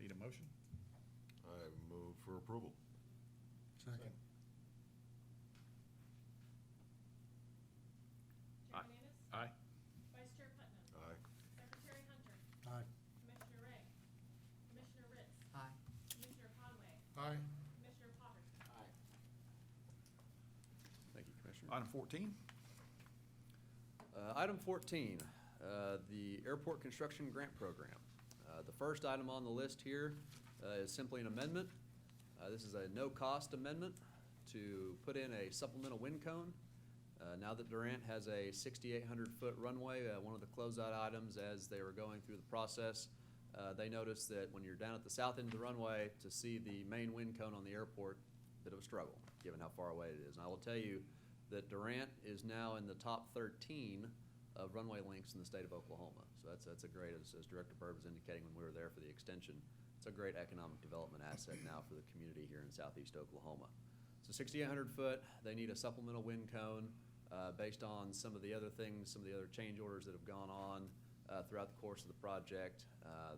Need a motion? I move for approval. Second. Chair Aye. Hernandez. Aye. Vice Chair Putnam. Aye. Secretary Hunter. Aye. Commissioner Ray. Commissioner Ritz. Aye. Commissioner Conway. Aye. Commissioner Potter. Item 14, Item 14, the Airport Construction Grant Program. The first item on the list here is simply an amendment. This is a no-cost amendment to put in a supplemental wind cone. Now that Durant has a 6,800-foot runway, one of the closeout items as they were going through the process, they noticed that when you're down at the south end of the runway, to see the main wind cone on the airport, bit of a struggle, given how far away it is. And I will tell you that Durant is now in the top 13 of runway links in the state of Oklahoma. So that's a great, as Director Byrd was indicating when we were there for the extension, it's a great economic development asset now for the community here in southeast Oklahoma. So 6,800 foot, they need a supplemental wind cone based on some of the other things, some of the other change orders that have gone on throughout the course of the project.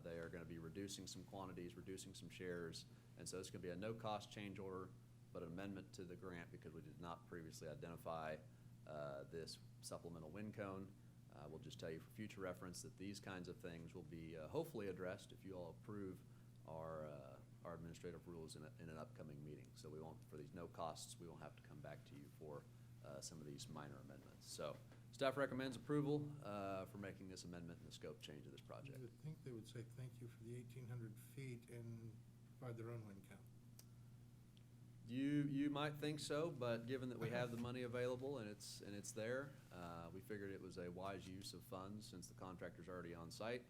They are going to be reducing some quantities, reducing some shares, and so it's going to be a no-cost change order, but an amendment to the grant because we did not previously identify this supplemental wind cone. We'll just tell you for future reference that these kinds of things will be hopefully addressed if you all approve our administrative rules in an upcoming meeting. So we won't, for these no costs, we won't have to come back to you for some of these minor amendments. So staff recommends approval for making this amendment and the scope change of this project. I would think they would say thank you for the 1,800 feet and provide their own wind count. You might think so, but given that we have the money available and it's there, we figured it was a wise use of funds since the contractor's already on site,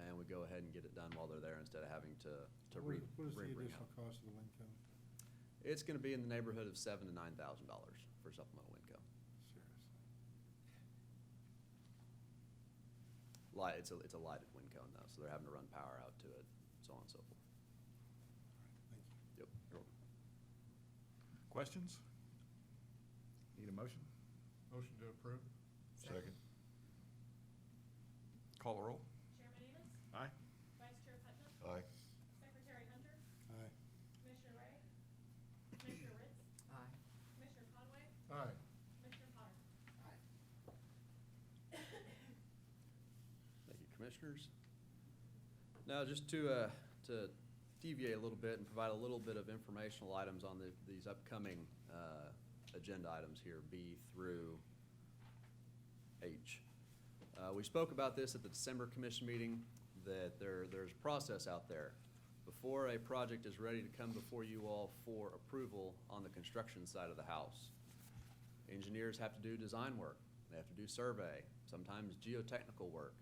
and we go ahead and get it done while they're there instead of having to What is the bring additional out. cost of the wind cone? It's going to be in the neighborhood of $7,000 to $9,000 for supplemental wind cone. Seriously. It's a lighted wind cone though, so they're having to run power out to it, so on and so forth. Thank you. Yep. You're welcome. questions? Need a motion? Motion to approve? Second. Call the roll. Chairman Amos, Aye. Vice Chair Putnam, Aye. Secretary Hunter, Aye. Commissioner Ray, Commissioner Ritz, Aye. Commissioner Conway, Aye. Commissioner Potter. Thank you, Commissioners. Now, just to deviate a little bit and provide a little bit of informational items on these upcoming agenda items here, B through H. We spoke about this at the December commission meeting, that there's a process out there. Before a project is ready to come before you all for approval on the construction side of the house, engineers have to do design work, they have to do survey, sometimes geotechnical work.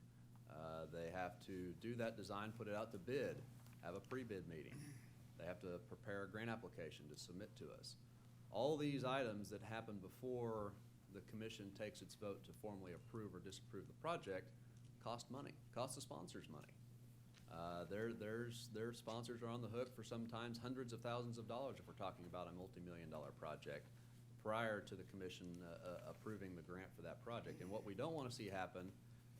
They have to do that design, put it out to bid, have a pre-bid meeting. They have to prepare a grant application to submit to us. All these items that happen before the commission takes its vote to formally approve or disapprove the project cost money, cost the sponsors money. Their sponsors are on the hook for sometimes hundreds of thousands of dollars if we're talking about a multi-million-dollar project prior to the commission approving the grant for that project. And what we don't want to see happen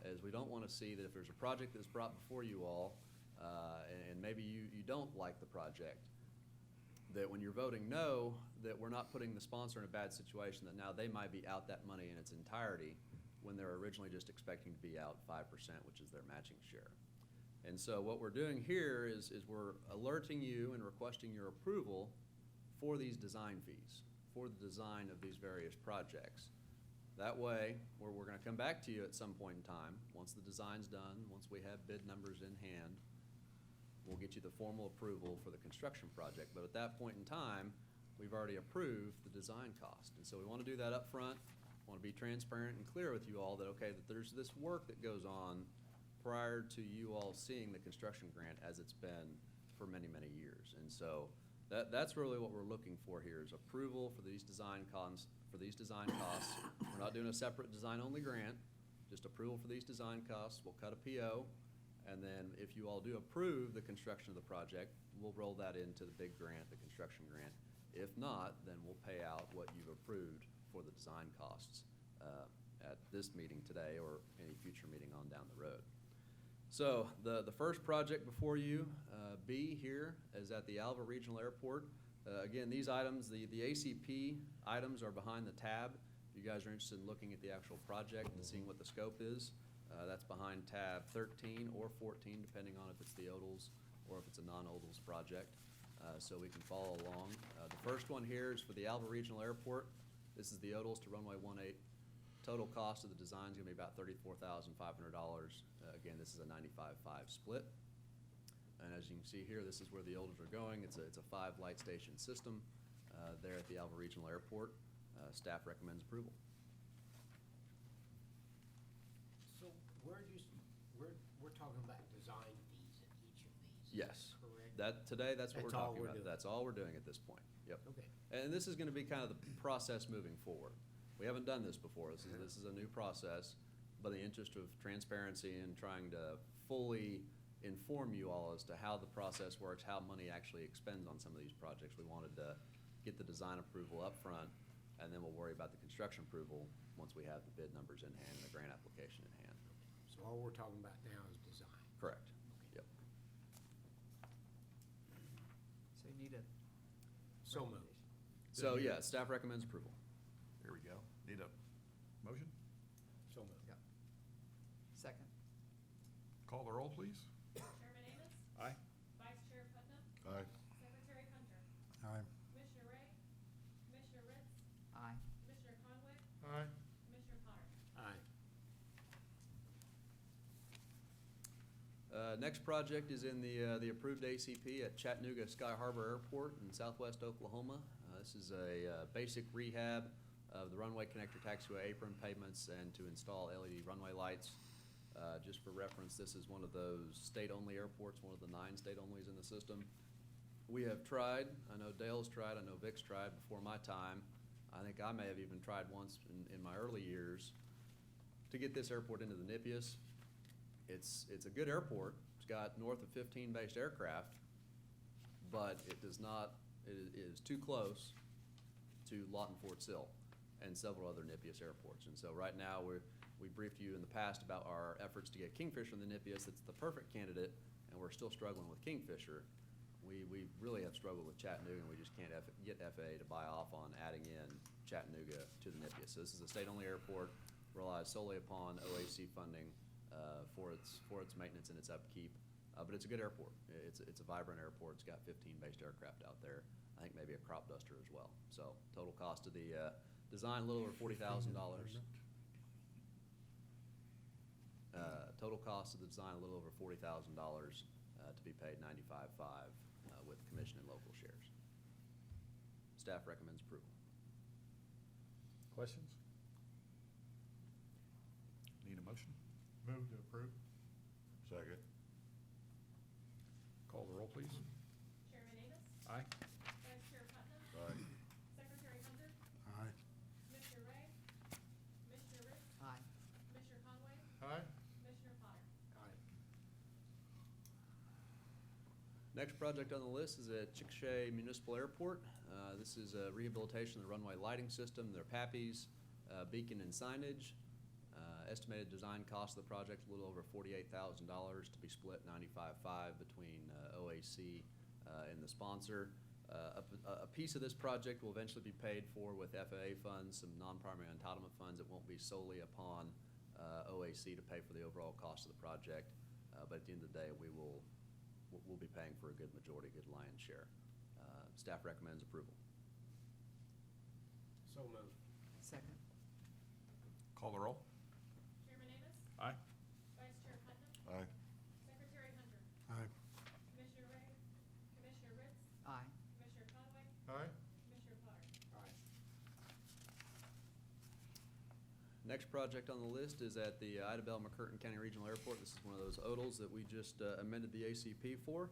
is we don't want to see that if there's a project that's brought before you all, and maybe you don't like the project, that when you're voting no, that we're not putting the sponsor in a bad situation, that now they might be out that money in its entirety when they're originally just expecting to be out 5%, which is their matching share. And so what we're doing here is we're alerting you and requesting your approval for these design fees, for the design of these various projects. That way, we're gonna come back to you at some point in time, once the design's done, once we have bid numbers in hand, we'll get you the formal approval for the construction project. But at that point in time, we've already approved the design cost. And so we want to do that up front. Want to be transparent and clear with you all that, okay, that there's this work that goes on prior to you all seeing the construction grant as it's been for many, many years. And so that's really what we're looking for here is approval for these design costs. We're not doing a separate design-only grant, just approval for these design costs. We'll cut a PO. And then if you all do approve the construction of the project, we'll roll that into the big grant, the construction grant. If not, then we'll pay out what you've approved for the design costs at this meeting today or any future meeting on down the road. So the first project before you, B here, is at the Alva Regional Airport. Again, these items, the ACP items are behind the tab. If you guys are interested in looking at the actual project and seeing what the scope is, that's behind tab 13 or 14, depending on if it's the ODALS or if it's a non-ODALS project, so we can follow along. The first one here is for the Alva Regional Airport. This is the Odals to runway 18. Total cost of the design is gonna be about $34,500. Again, this is a 95-5 split. And as you can see here, this is where the Odals are going. It's a 5 light station system there at the Alva Regional Airport. Staff recommends approval. So we're talking about design fees at each of these? Yes. Correct? Today, that's what we're That's all talking we're about. doing. That's all we're doing at this point. Yep. Okay. And this is gonna be kind of the process moving forward. We haven't done this before. This is a new process, but in the interest of transparency and trying to fully inform you all as to how the process works, how money actually expends on some of these projects, we wanted to get the design approval up front, and then we'll worry about the construction approval once we have the bid numbers in hand and the grant application in hand. So all we're talking about now is design? Correct. Yep. So you need a. So moved. So, yeah, staff recommends approval. Here we go. Need a motion? So moved. Yep. Second. Call the roll, please. Chairman Amos, Aye. Vice Chair Putnam, Aye. Secretary Hunter, Aye. Commissioner Ray, Commissioner Ritz, Aye. Commissioner Conway, Aye. Commissioner Potter. Aye. Next project is in the approved ACP at Chattanooga Sky Harbor Airport in southwest Oklahoma. This is a basic rehab of the runway connector taxiway apron pavements and to install LED runway lights. Just for reference, this is one of those state-only airports, one of the 9 state-onlys in the system. We have tried, I know Dale's tried, I know Vic's tried before my time. I think I may have even tried once in my early years to get this airport into the NIPIAS. It's a good airport. It's got north of 15 based aircraft, but it does not, it is too close to Lawton Fort Sill and several other NIPIAS airports. And so right now, we briefed you in the past about our efforts to get Kingfisher in the NIPIAS. It's the perfect candidate, and we're still struggling with Kingfisher. We really have struggled with Chattanooga, and we just can't get FAA to buy off on adding in Chattanooga to the NIPIAS. So this is a state-only airport, relies solely upon OAC funding for its maintenance and its upkeep. But it's a good airport. It's a vibrant airport. It's got 15 based aircraft out there. I think maybe a crop duster as well. So total cost of the design, a little over $40,000. Total cost of the design, a little over $40,000 to be paid 95.5 with commission and local shares. Staff recommends approval. Questions? Need a motion? Move to approve. Second. Call the roll, please. Chairman Amos, Aye. Vice Chair Putnam, Aye. Secretary Hunter, Aye. Commissioner Ray, Commissioner Ritz, Aye. Commissioner Conway, Aye. Commissioner Potter. Aye. Next project on the list is at Chickasha Municipal Airport. This is a rehabilitation of the runway lighting system, their PAPIs, beacon and signage. Estimated design cost of the project, a little over $48,000 to be split 95.5 between OAC and the sponsor. A piece of this project will eventually be paid for with FAA funds, some non-primary entitlement funds. It won't be solely upon OAC to pay for the overall cost of the project. But at the end of the day, we'll be paying for a good majority, good lion's share. Staff recommends approval. So moved. Second. Call the roll. Chairman Amos, Aye. Vice Chair Putnam, Aye. Secretary Hunter, Aye. Commissioner Ray, Commissioner Ritz, Aye. Commissioner Conway, Aye. Commissioner Potter. Aye. Next project on the list is at the Idabel McCurtain County Regional Airport. This is one of those ODLs that we just amended the ACP for.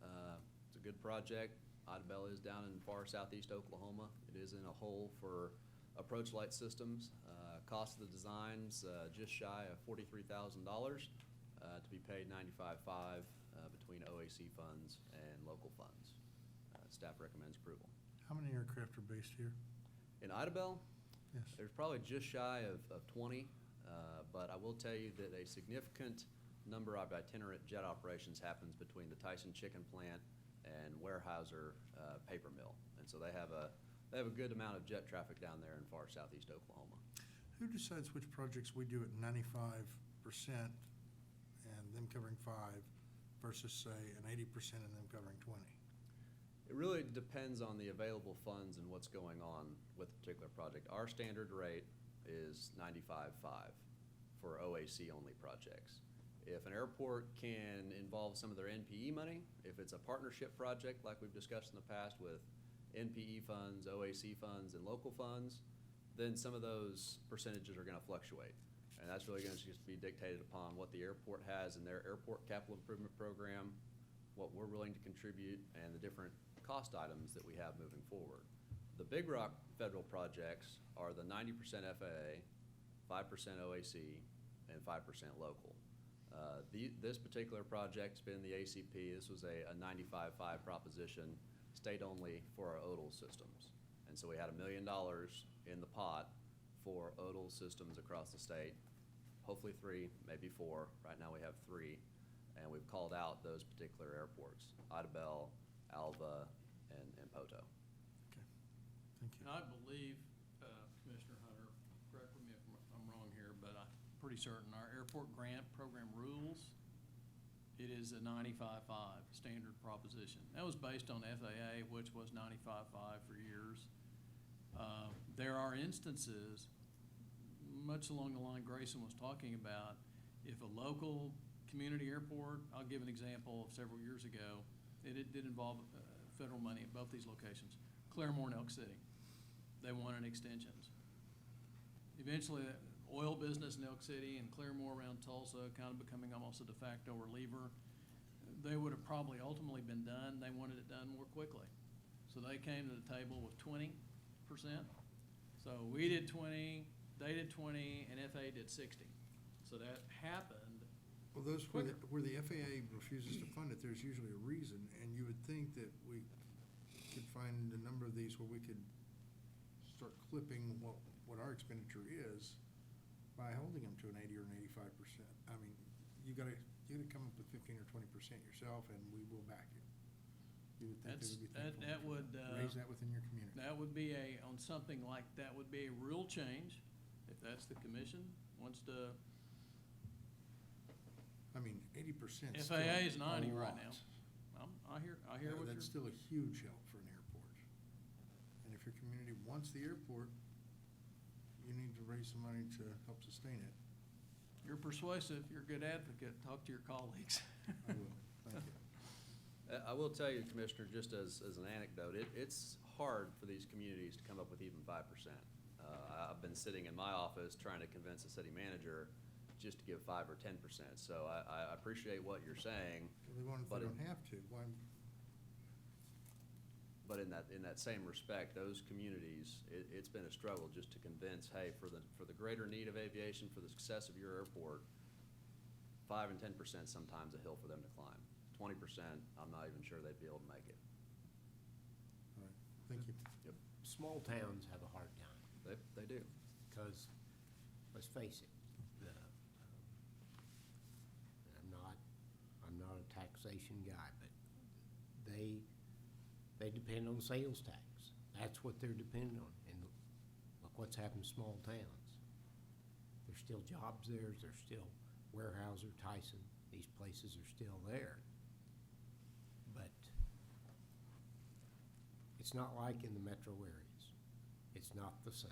It's a good project. Idabel is down in far southeast Oklahoma. It is in a hole for approach light systems. Cost of the designs just shy of $43,000 to be paid 95.5 between OAC funds and local funds. Staff recommends approval. How many aircraft are based here? In Idabel, Yes. there's probably just shy of 20, but I will tell you that a significant number of itinerant jet operations happens between the Tyson Chicken Plant and Weyerhaeuser Paper Mill. And so they have a good amount of jet traffic down there in far southeast Oklahoma. Who decides which projects we do at 95% and them covering 5 versus say an 80% and them covering 20? It really depends on the available funds and what's going on with a particular project. Our standard rate is 95.5 for OAC-only projects. If an airport can involve some of their NPE money, if it's a partnership project like we've discussed in the past with NPE funds, OAC funds, and local funds, then some of those percentages are gonna fluctuate. And that's really gonna just be dictated upon what the airport has in their airport capital improvement program, what we're willing to contribute, and the different cost items that we have moving forward. The Big Rock federal projects are the 90% FAA, 5% OAC, and 5% local. This particular project's been the ACP. This was a 95.5 proposition, state only for our ODL systems. And so we had $1 million in the pot for ODL systems across the state, hopefully 3, maybe 4. Right now we have 3, and we've called out those particular airports, Idabel, Alva, and Poto. Okay, thank you. And I believe, Commissioner Hunter, correct me if I'm wrong here, but I'm pretty certain our airport grant program rules, it is a 95.5 standard proposition. That was based on FAA, which was 95.5 for years. There are instances, much along the line Grayson was talking about, if a local community airport, I'll give an example of several years ago, it did involve federal money at both these locations. Claremore and Elk City, they wanted extensions. Eventually, the oil business in Elk City and Claremore around Tulsa kind of becoming almost a de facto reliever. They would have probably ultimately been done. They wanted it done more quickly. So they came to the table with 20%. So we did 20, they did 20, and FAA did 60. So that happened. Well, those, where quicker. where the FAA refuses to fund it, there's usually a reason, and you would think that we could find a number of these where we could start clipping what our expenditure is by holding them to an 80 or an 85%. I mean, you gotta come up with 15 or 20% yourself, and we will back you. You would think they would be thankful. That would, Raise that within your community. that would be on something like that would be a real change, if that's the commission wants to. I mean, 80% is FAA is still a 90 right lot. now. I hear what you're. That's still a huge help for an airport. And if your community wants the airport, you need to raise some money to help sustain it. You're persuasive, you're a good advocate, talk to your colleagues. I will, thank you. I will tell you, Commissioner, just as an anecdote, it's hard for these communities to come up with even 5%. I've been sitting in my office trying to convince the city manager just to give 5 or 10%. So I appreciate what you're saying. Well, they want, if But they it- don't have to, why? But in that same respect, those communities, it's been a struggle just to convince, hey, for the greater need of aviation, for the success of your airport, 5 and 10% sometimes a hill for them to climb. 20%, I'm not even sure they'd be able to make it. All right, thank you. Yep, Small towns have a hard time, they do. because, let's face it, and I'm not a taxation guy, but they depend on sales tax. That's what they're dependent on, and look what's happened to small towns. There's still jobs there, there's still Weyerhaeuser, Tyson, these places are still there. But it's not like in the metro areas. It's not the same.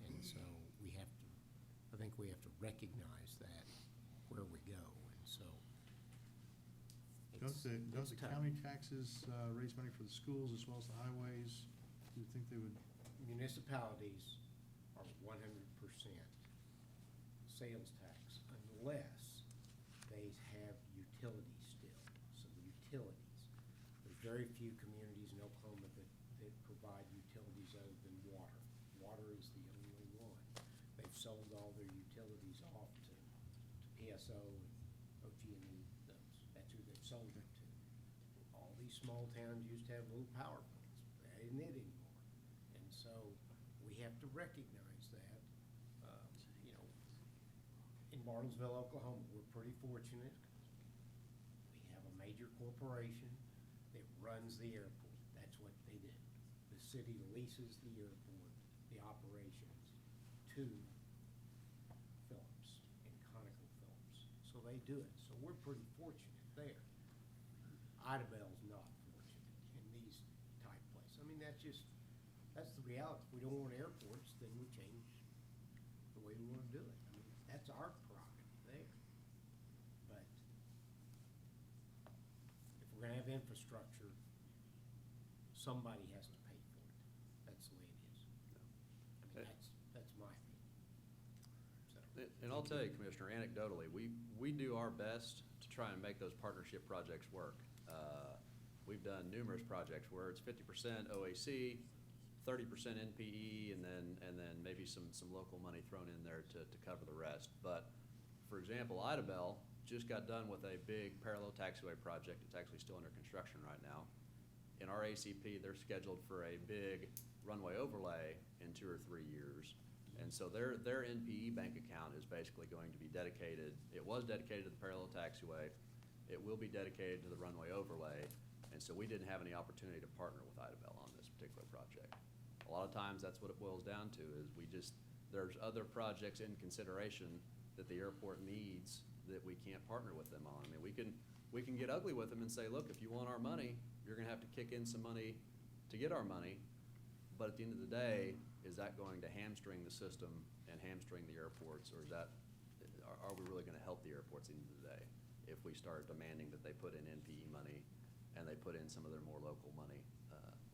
And so I think we have to recognize that where we go, and so. Don't it's the tough. county taxes raise money for the schools as well as the highways? You would think they would, Municipalities are 100% sales tax unless they have utilities still. So the utilities, there's very few communities in Oklahoma that provide utilities other than water. Water is the only one. They've sold all their utilities off to PSO and OG&E, that's who they've sold it to. All these small towns used to have little power plants. That isn't it anymore. And so we have to recognize that. In Martinsville, Oklahoma, we're pretty fortunate. We have a major corporation that runs the airport. That's what they do. The city leases the airport, the operations, to Phillips and ConocoPhillips. So they do it. So we're pretty fortunate there. Idabel's not fortunate, and these mean, that's the reality. If we don't want airports, then we change the way we wanna do it. I mean, that's our prerogative there. But if we're gonna have infrastructure, somebody has to pay for it. That's the way it is. I mean, that's my opinion. So. And I'll tell you, Commissioner, anecdotally, we do our best to try and make those partnership projects work. We've done numerous projects where it's 50% OAC, 30% NPE, and then maybe some local money thrown in there to cover the rest. But, for example, Idabel just got done with a big parallel taxiway project. It's actually still under construction right now. In our ACP, they're scheduled for a big runway overlay in 2 or 3 years. And so their NPE bank account is basically going to be dedicated, it was dedicated to the parallel taxiway. It will be dedicated to the runway overlay. And so we didn't have any opportunity to partner with Idabel on this particular project. A lot of times, that's what it boils down to, is there's other projects in consideration that the airport needs that we can't partner with them on. I mean, we can get ugly with them and say, look, if you want our money, you're gonna have to kick in some money to get our money. But at the end of the day, is that going to hamstring the system and hamstring the airports, or are we really gonna help the airports at the end of the day if we start demanding that they put in NPE money and they put in some of their more local money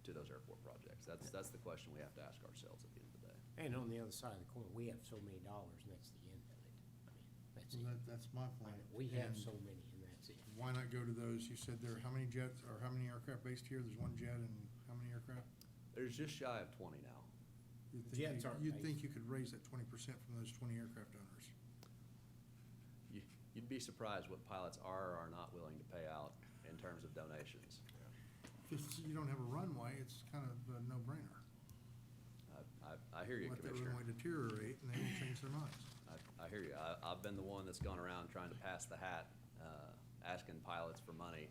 to those airport projects? That's the question we have to ask ourselves at the end of the day. And on the other side of the coin, we have so many dollars, and that's the end of it. I mean, that's it. Well, that's my point. We have And so many, and that's it. Why not go to those, you said there, how many jets, or how many aircraft based here? There's one jet and how many aircraft? There's just shy of 20 now. Jets aren't You'd based. think you could raise that 20% from those 20 aircraft owners. You'd be surprised what pilots are or are not willing to pay out in terms of donations. If you don't have a runway, it's kind of a no-brainer. I hear you, Let that Commissioner. runway deteriorate, and they will change their minds. I hear you. I've been the one that's gone around trying to pass the hat, asking pilots for money,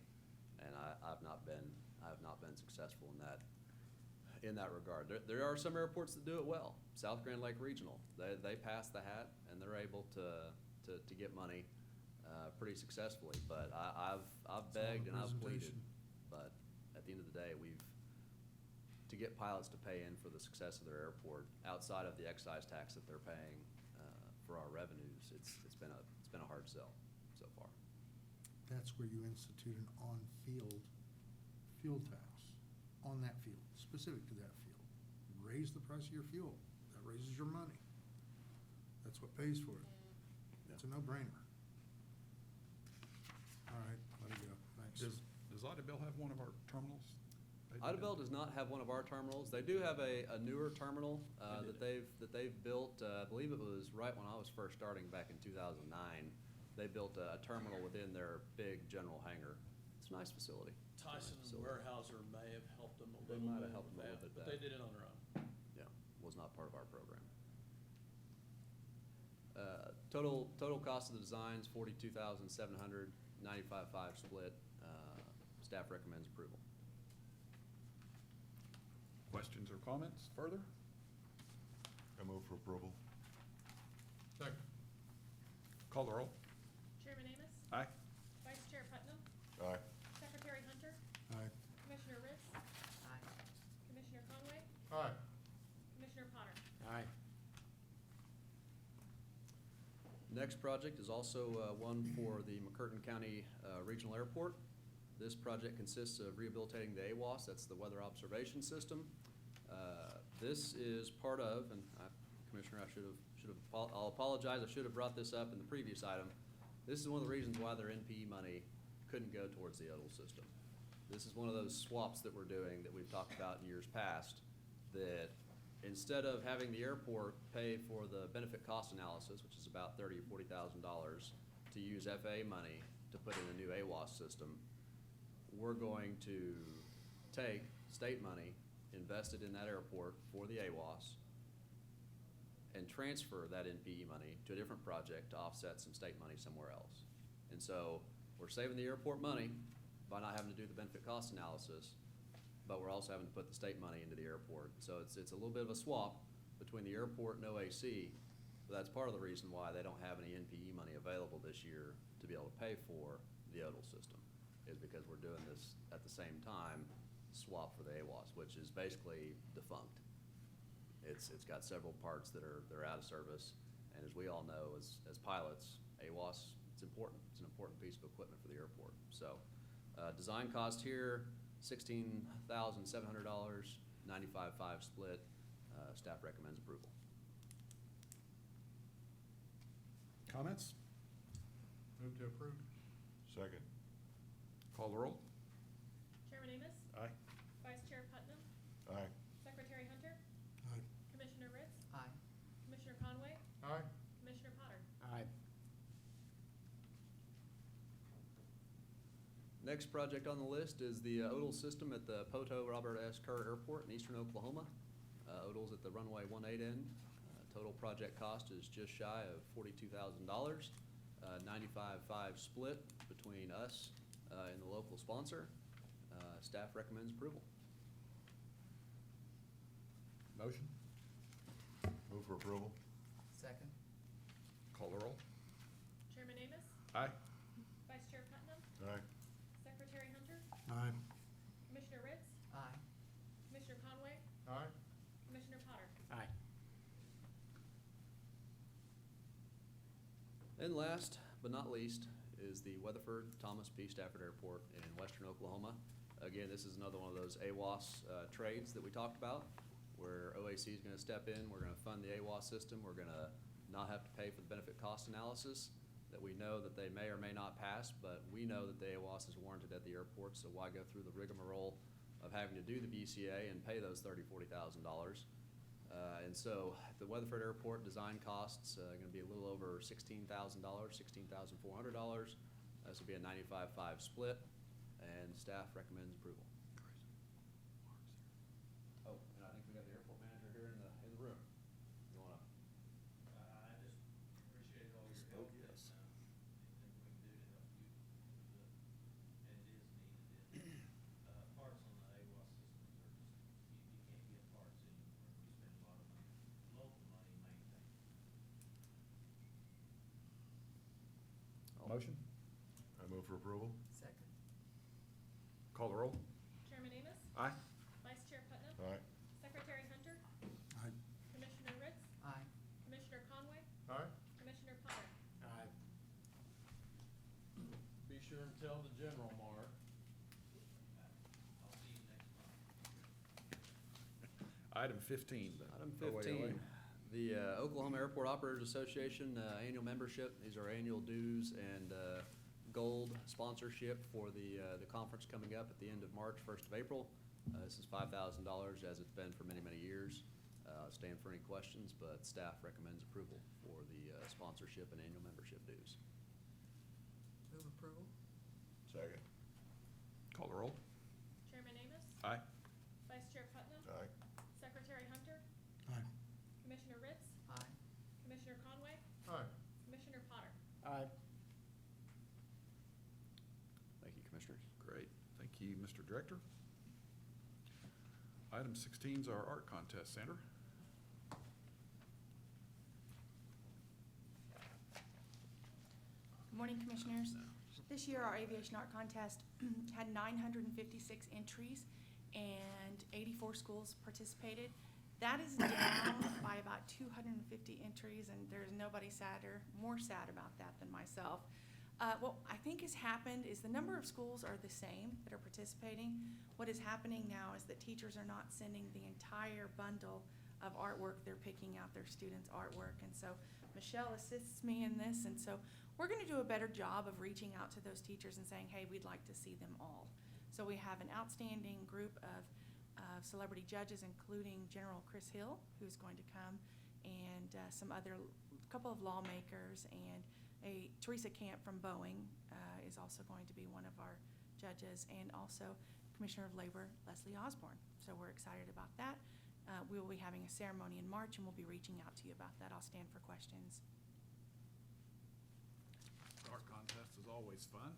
and I've not been successful in that regard. There are some airports that do it well. South Grand Lake Regional, they pass the hat and they're able to get money pretty successfully. But I've It's all begged and I've pleaded. representation. But at the end of the day, to get pilots to pay in for the success of their airport outside of the excise tax that they're paying for our revenues, it's been a hard sell so far. That's where you institute an on-field fuel tax, on that field, specific to that field. Raise the price of your fuel. That raises your money. That's what pays for it. It's a no-brainer. All right, let it go. Thanks. Does Idabel have one of our terminals? Idabel does not have one of our terminals. They do have a newer terminal They that they've built. I believe it was right when I was first starting back in 2009. They built a terminal within their big general hangar. It's a nice facility. It's a nice Tyson and facility. Weyerhaeuser may have helped them a They little might bit have helped with them a that, little bit but with they that. did it on their own. Yeah, was not part of our program. Total cost of the design is $42,700, 95/5 split. Staff recommends approval. Questions or comments further? I move for approval. Second. Call the roll. Chairman Amos, Aye. Vice Chair Putnam, Aye. Secretary Hunter, Aye. Commissioner Ritz, Aye. Commissioner Conway, Aye. Commissioner Potter. Aye. Next project is also one for the McCurtain County Regional Airport. This project consists of rehabilitating the AWOS, that's the Weather Observation System. This is part of, and Commissioner, I'll apologize, I should have brought this up in the previous item. This is one of the reasons why their NPE money couldn't go towards the ODL system. This is one of those swaps that we're doing that we've talked about in years past, that instead of having the airport pay for the benefit cost analysis, which is about $30,000 or $40,000, to use FAA money to put in a new AWOS system, we're going to take state money invested in that airport for the AWOS and transfer that NPE money to a different project to offset some state money somewhere else. And so we're saving the airport money by not having to do the benefit cost analysis, but we're also having to put the state money into the airport. So it's a little bit of a swap between the airport and OAC, but that's part of the reason why they don't have any NPE money available this year to be able to pay for the ODL system, is because we're doing this at the same time swap for the AWAS, which is basically defunct. It's got several parts that are out of service, and as we all know, as pilots, AWAS, it's important. It's an important piece of equipment for the airport. So, design cost here, $16,700, 95/5 split. Staff recommends approval. Comments? Move to approve. Second. Call the roll. Chairman Amos? Aye. Vice Chair Putnam? Aye. Secretary Hunter? Aye. Commissioner Ritz? Aye. Commissioner Conway? Aye. Commissioner Potter? Aye. Next project on the list is the ODL system at the Poto Robert S. Kerr Airport in eastern Oklahoma. ODL's at the runway 18 end. Total project cost is just shy of $42,000. 95/5 split between us and the local sponsor. Staff recommends approval. Motion? Move for approval. Second. Call the roll. Chairman Amos? Aye. Vice Chair Putnam? Aye. Secretary Hunter? Aye. Commissioner Ritz? Aye. Commissioner Conway? Aye. Commissioner Potter? Aye. And last but not least is the Weatherford Thomas P. Stafford Airport in western Oklahoma. Again, this is another one of those AWAS trades that we talked about, where OAC is going to step in. We're going to fund the AWAS system. We're going to not have to pay for the benefit cost analysis that we know that they may or may not pass, but we know that the AWAS is warranted at the airport, so why go through the rigmarole of having to do the BCA and pay those $30,000, $40,000? And so the Weatherford Airport design costs going to be a little over $16,000, $16,400. This will be a 95/5 split, and staff recommends approval. Oh, and I think we got the airport manager here in the room. You want to? I just appreciate all your help. Yes. Anything we can do to help you, and it is needed. Parts on the AWAS systems are just, you can't get parts anymore. We spend a lot of money, local money maintaining. Motion? I move for approval. Second. Call the roll. Chairman Amos? Aye. Vice Chair Putnam? Aye. Secretary Hunter? Aye. Commissioner Ritz? Aye. Commissioner Conway? Aye. Commissioner Potter? Aye. Be sure and tell the general, Mark. I'll see you next month. Item 15. the Item OAOA. 15, the Oklahoma Airport Operators Association annual membership. These are annual dues and gold sponsorship for the conference coming up at the end of March, 1st of April. This is $5,000 as it's been for many, many years. Stand for any questions, but staff recommends approval for the sponsorship and annual membership dues. Move approval. Second. Call the roll. Chairman Amos? Aye. Vice Chair Putnam? Aye. Secretary Hunter? Aye. Commissioner Ritz? Aye. Commissioner Conway? Aye. Commissioner Potter? Aye. Thank you, Commissioners. Great. Thank you, Mr. Director. Item 16 is our art contest center. Good morning, Commissioners. This year, our aviation art contest had 956 entries and 84 schools participated. That is down by about 250 entries, and there's nobody more sad about that than myself. What I think has happened is the number of schools are the same that are participating. What is happening now is that teachers are not sending the entire bundle of artwork. They're picking out their students' artwork. And so Michelle assists me in this, and so we're going to do a better job of reaching out to those teachers and saying, hey, we'd like to see them all. So we have an outstanding group of celebrity judges, including General Chris Hill, who's going to come, and couple of lawmakers, and Teresa Camp from Boeing is also going to be one of our judges, and also Commissioner of Labor Leslie Osborne. So we're excited about that. We will be having a ceremony in March, and we'll be reaching out to you about that. I'll stand for questions. Art contest is always fun.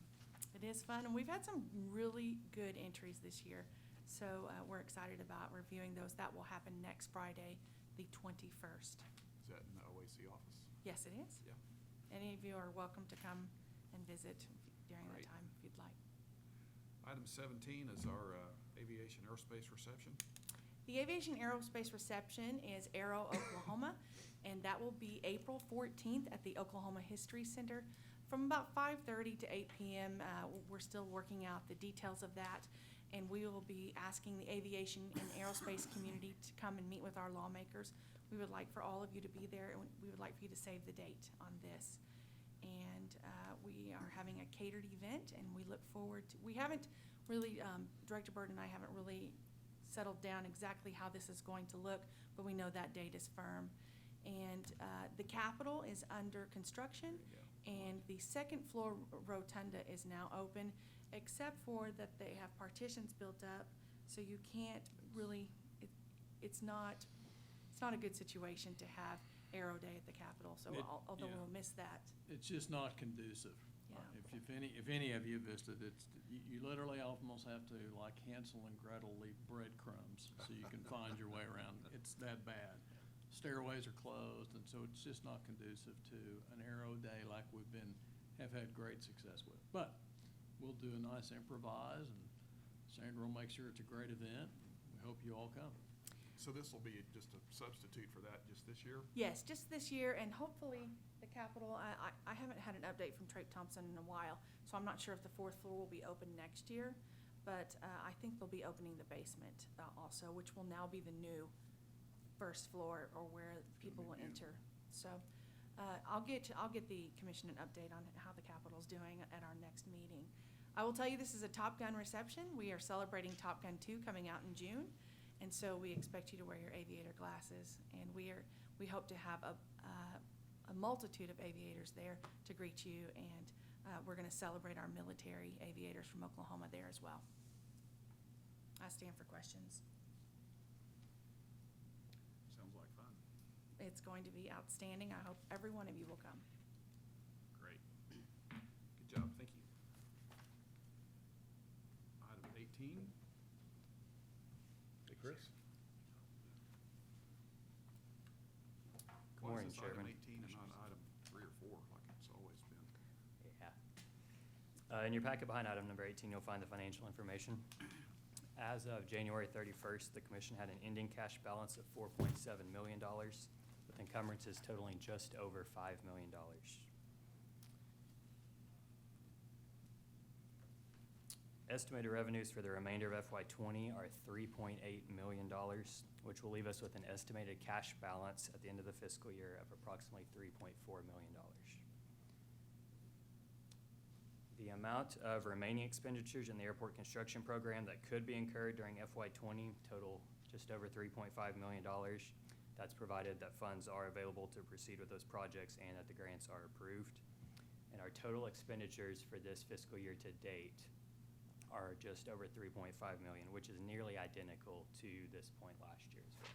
It is fun, and we've had some really good entries this year. So we're excited about reviewing those. That will happen next Friday, the 21st. Is that in the OAC office? Yes, it is. Yeah. Any of you are welcome to come and visit during that Great. time if you'd like. Item 17 is our aviation aerospace reception. The Aviation Aerospace Reception is Aero, Oklahoma, and that will be April 14th at the Oklahoma History Center from about 5:30 to 8 p.m. We're still working out the details of that, and we will be asking the aviation and aerospace community to come and meet with our lawmakers. We would like for all of you to be there, and we would like for you to save the date on this. And we are having a catered event, and we look forward to, we haven't really, Director Bird and I haven't really settled down exactly how this is going to look, but we know that date is firm. And the Capitol is under construction, and the second floor rotunda is now open, except for that they have partitions built up, so you can't really, it's not a good situation to have Aero Day at the Capitol, so although yeah. we'll miss that. It's just not conducive. Yeah. If any of you visited, you literally almost have to, like Hansel and Gretel, leave breadcrumbs so you can find your way around. It's that bad. Stairways are closed, and so it's just not conducive to an Aero Day like have had great success with. But we'll do a nice improvise, and Sandra will make sure it's a great event. We hope you all come. So this will be just a substitute for that just this year? Yes, just this year, and hopefully the Capitol, I haven't had an update from Trape Thompson in a while, so I'm not sure if the fourth floor will be open next year, but I think they'll be opening the basement also, which will now be the new first floor, or where people will enter. So I'll get the commission an update on how the Capitol's doing at our next meeting. I will tell you, this is a Top Gun reception. We are celebrating Top Gun 2 coming out in June. And so we expect you to wear your aviator glasses, and we hope to have a multitude of aviators there to greet you, and we're going to celebrate our military aviators from Oklahoma there as well. I stand for questions. Sounds like fun. It's going to be outstanding. I hope every one of you will come. Great. Good job, thank you. Item 18. Chris? Good morning, Chairman. Why is this item 18 and not item 3 or 4 like it's always been? Yeah. In your packet behind item number 18, you'll find the financial information. As of January 31st, the commission had an ending cash balance of $4.7 million, with encumbrances totaling just over $5 million. Estimated revenues for the remainder of FY20 are $3.8 million, which will leave us with an estimated cash balance at the end of the fiscal year of approximately $3.4 million. The amount of remaining expenditures in the airport construction program that could be incurred during FY20 total just over $3.5 million. That's provided that funds are available to proceed with those projects and that the grants are approved. And our total expenditures for this fiscal year to date are just over $3.5 million, which is nearly identical to this point last year as well.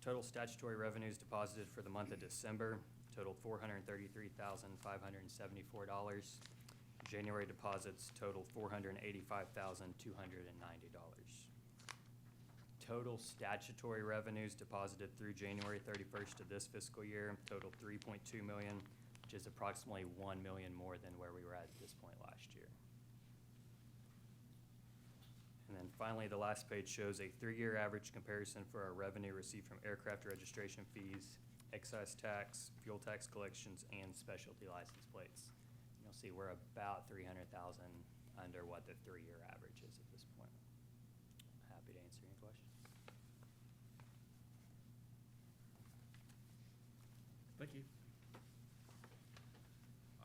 Total statutory revenues deposited for the month of December totaled $433,574. January deposits totaled $485,290. Total statutory revenues deposited through January 31st of this fiscal year totaled $3.2 million, which is approximately $1 million more than where we were at this point last year. And then finally, the last page shows a 3-year average comparison for our revenue received from aircraft registration fees, excise tax, fuel tax collections, and specialty license plates. You'll see we're about $300,000 under what the 3-year average is at this point. Happy to answer any questions. Thank you.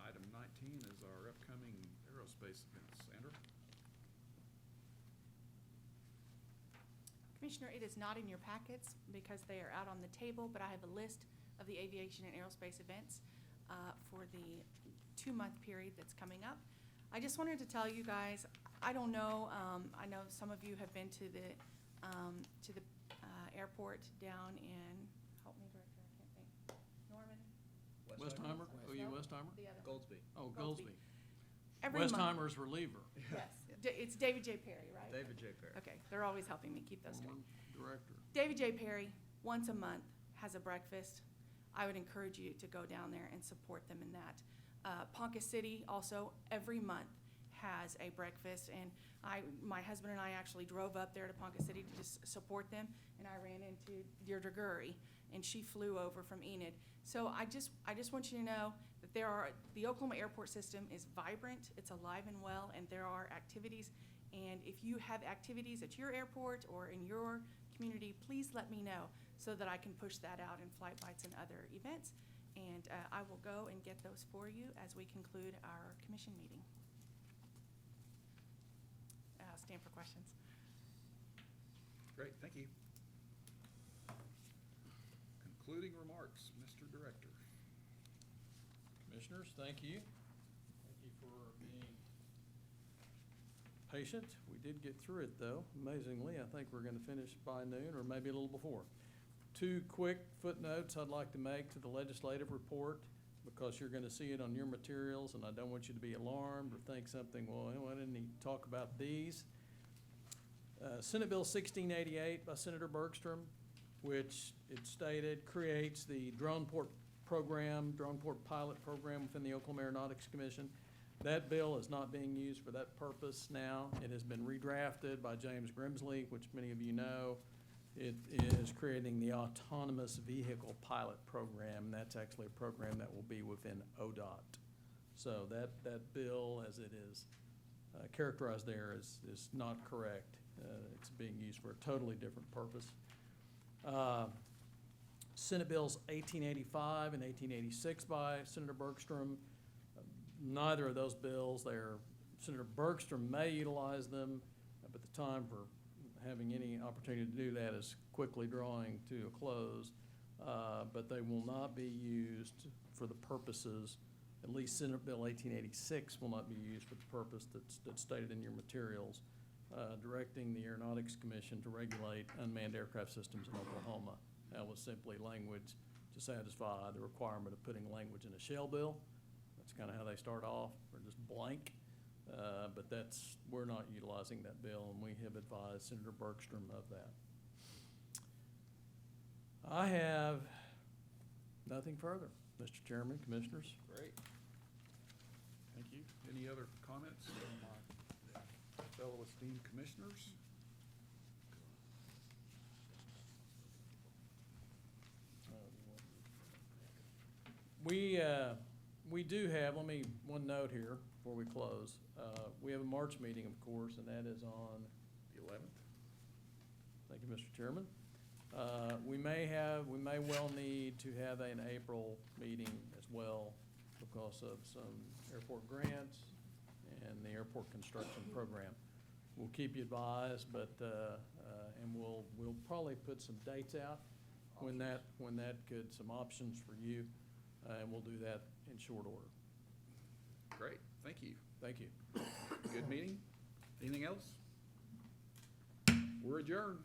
Item 19 is our upcoming aerospace events. Sandra? Commissioner, it is not in your packets because they are out on the table, but I have a list of the aviation and aerospace events for the 2-month period that's coming up. I just wanted to tell you guys, I don't know, I know some of you have been to the airport down in, help me, Director, I can't think, Norman? Westheimer? Oh, you No, Westheimer? the other one. Goldsby. Oh, Goldsby. Goldsby. Every month. Westheimer's reliever. Yes, it's David J. Perry, right? David J. Perry. Okay, they're always helping me keep those straight. Former director. David J. Perry, once a month, has a breakfast I would encourage you to go down there and support them in that. Ponca City also every month has a breakfast, and my husband and I actually drove up there to Ponca City to just support them, and I ran into Deirdre Gurry, and she flew over from Enid. So I just want you to know that the Oklahoma airport system is vibrant, it's alive and well, and there are activities. And if you have activities at your airport or in your community, please let me know so that I can push that out in Flight Bites and other events. And I will go and get those for you as we conclude our commission meeting. Stand for questions. Great, thank you. Concluding remarks, Mr. Director. Commissioners, thank you. Thank you for being patient. We did get through it, though, amazingly. I think we're going to finish by noon or maybe a little before. 2 quick footnotes I'd like to make to the legislative report, because you're going to see it on your materials, and I don't want you to be alarmed or think something, well, why didn't he talk about these? Senate Bill 1688 by Senator Bergstrom, which it stated creates the drone port pilot program within the Oklahoma Aeronautics Commission. That bill is not being used for that purpose now. It has been redrafted by James Grimsley, which many of you know. It is creating the autonomous vehicle pilot program. That's actually a program that will be within ODOT. So that bill, as it is characterized there, is not correct. It's being used for a totally different purpose. Senate Bills 1885 and 1886 by Senator Bergstrom. Neither of those bills, Senator Bergstrom may utilize them, but the time for having any opportunity to do that is quickly drawing to a close. But they will not be used for the purposes, at least Senate Bill 1886 will not be used for the purpose that's stated in your materials, directing the Aeronautics Commission to regulate unmanned aircraft systems in Oklahoma. That was simply language to satisfy the requirement of putting language in a shell bill. That's kind of how they start off, or just blank. But we're not utilizing that bill, and we have advised Senator Bergstrom of that. I have nothing further, Mr. Chairman, Commissioners. Great. Thank you. Any other comments from my fellow esteemed commissioners? We do have, one note here before we close. We have a March meeting, of course, and that is on The 11th? Thank you, Mr. Chairman. We may well need to have an April meeting as well because of some airport grants and the airport construction program. We'll keep you advised, but, and we'll probably put some dates out when some options for you, and we'll do that in short order. Great, thank you. Thank you. Good meeting. Anything else? We're adjourned.